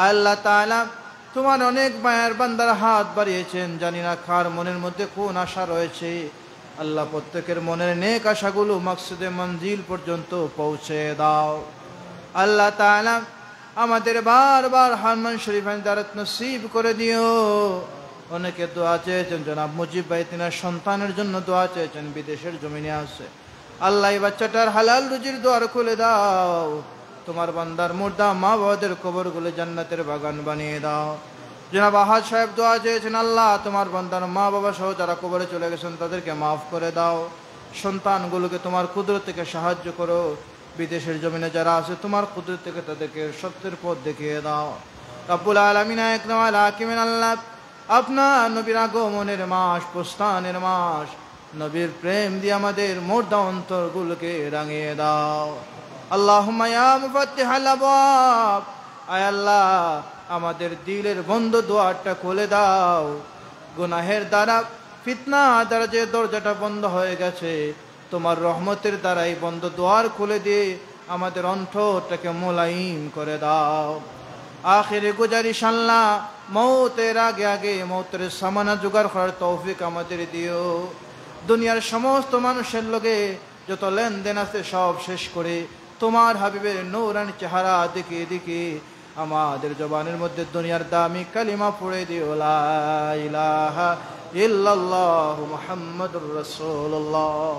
A: আল্লাহ তাআলা, তোমার অনেক মায়ের বান্দার হাত বাড়িয়েছেন, জানি না কার মনের মধ্যে কোন আশা রয়েছে। আল্লাহ, প্রত্যেকের মনের নেক আশাগুলো মাকসুদে মঞ্জিল পর্যন্ত পৌঁছে দাও। আল্লাহ তাআলা, আমাদের বারবার হারমান শরীফ দারাত নসিব করে দিও। অনেকে দোয়া চেয়েছেন, জনাব মুজিব ভাই তিনার সন্তানের জন্য দোয়া চেয়েছেন, বিদেশের জমিনে আছে। আল্লাহ, এই বাচ্চাটার হালাল রুজির দুয়ার খুলে দাও। তোমার বান্দার মুর্দা মা বাবাদের কবরগুলো জান্নাতের বাগান বানিয়ে দাও। জনাব আহাদ সাহেব দোয়া চেয়েছেন, আল্লাহ তোমার বান্দার মা বাবা সহ যারা কবরে চলে গেছেন তাদেরকে মাফ করে দাও। সন্তানগুলোকে তোমার কুদরত থেকে সাহায্য করো। বিদেশের জমিনে যারা আছে তোমার কুদরত থেকে তাদেরকে সত্যের পথ দেখিয়ে দাও। রব্বুল আলামিন একরামুল হাকিমিন, আল্লাহ আপনার নবীর আগমনের মাস, প্রস্থানের মাস, নবীর প্রেম দিয়ে আমাদের মুর্দা অন্তরগুলোকে রাঙিয়ে দাও। আল্লাহুম্মা ইয়া মুফাত্তিহাল আবওয়াব, আয় আল্লাহ আমাদের দিলের বন্ধ দুয়ারটা খুলে দাও। গুনাহের দ্বারা, ফিতনা দ্বারা যে দরজাটা বন্ধ হয়ে গেছে, তোমার রহমতের দ্বারাই বন্ধ দুয়ার খুলে দিয়ে আমাদের অন্তরটাকে মোলায়েম করে দাও। আখিরে গুজারিশ আল্লাহ, মৌতের আগে আগে মৌতের সামানা জোগাড় করার তৌফিক আমাদের দিও। দুনিয়ার সমস্ত মানুষের লগে যত লেনদেন আছে সব শেষ করে তোমার হাবিবের নূরানি চেহারা দেখে দেখে আমাদের জবানের মধ্যে দুনিয়ার দামি কালিমা পড়ে দিও, লা ইলাহা ইল্লাল্লাহু মুহাম্মাদুর রাসূলুল্লাহ।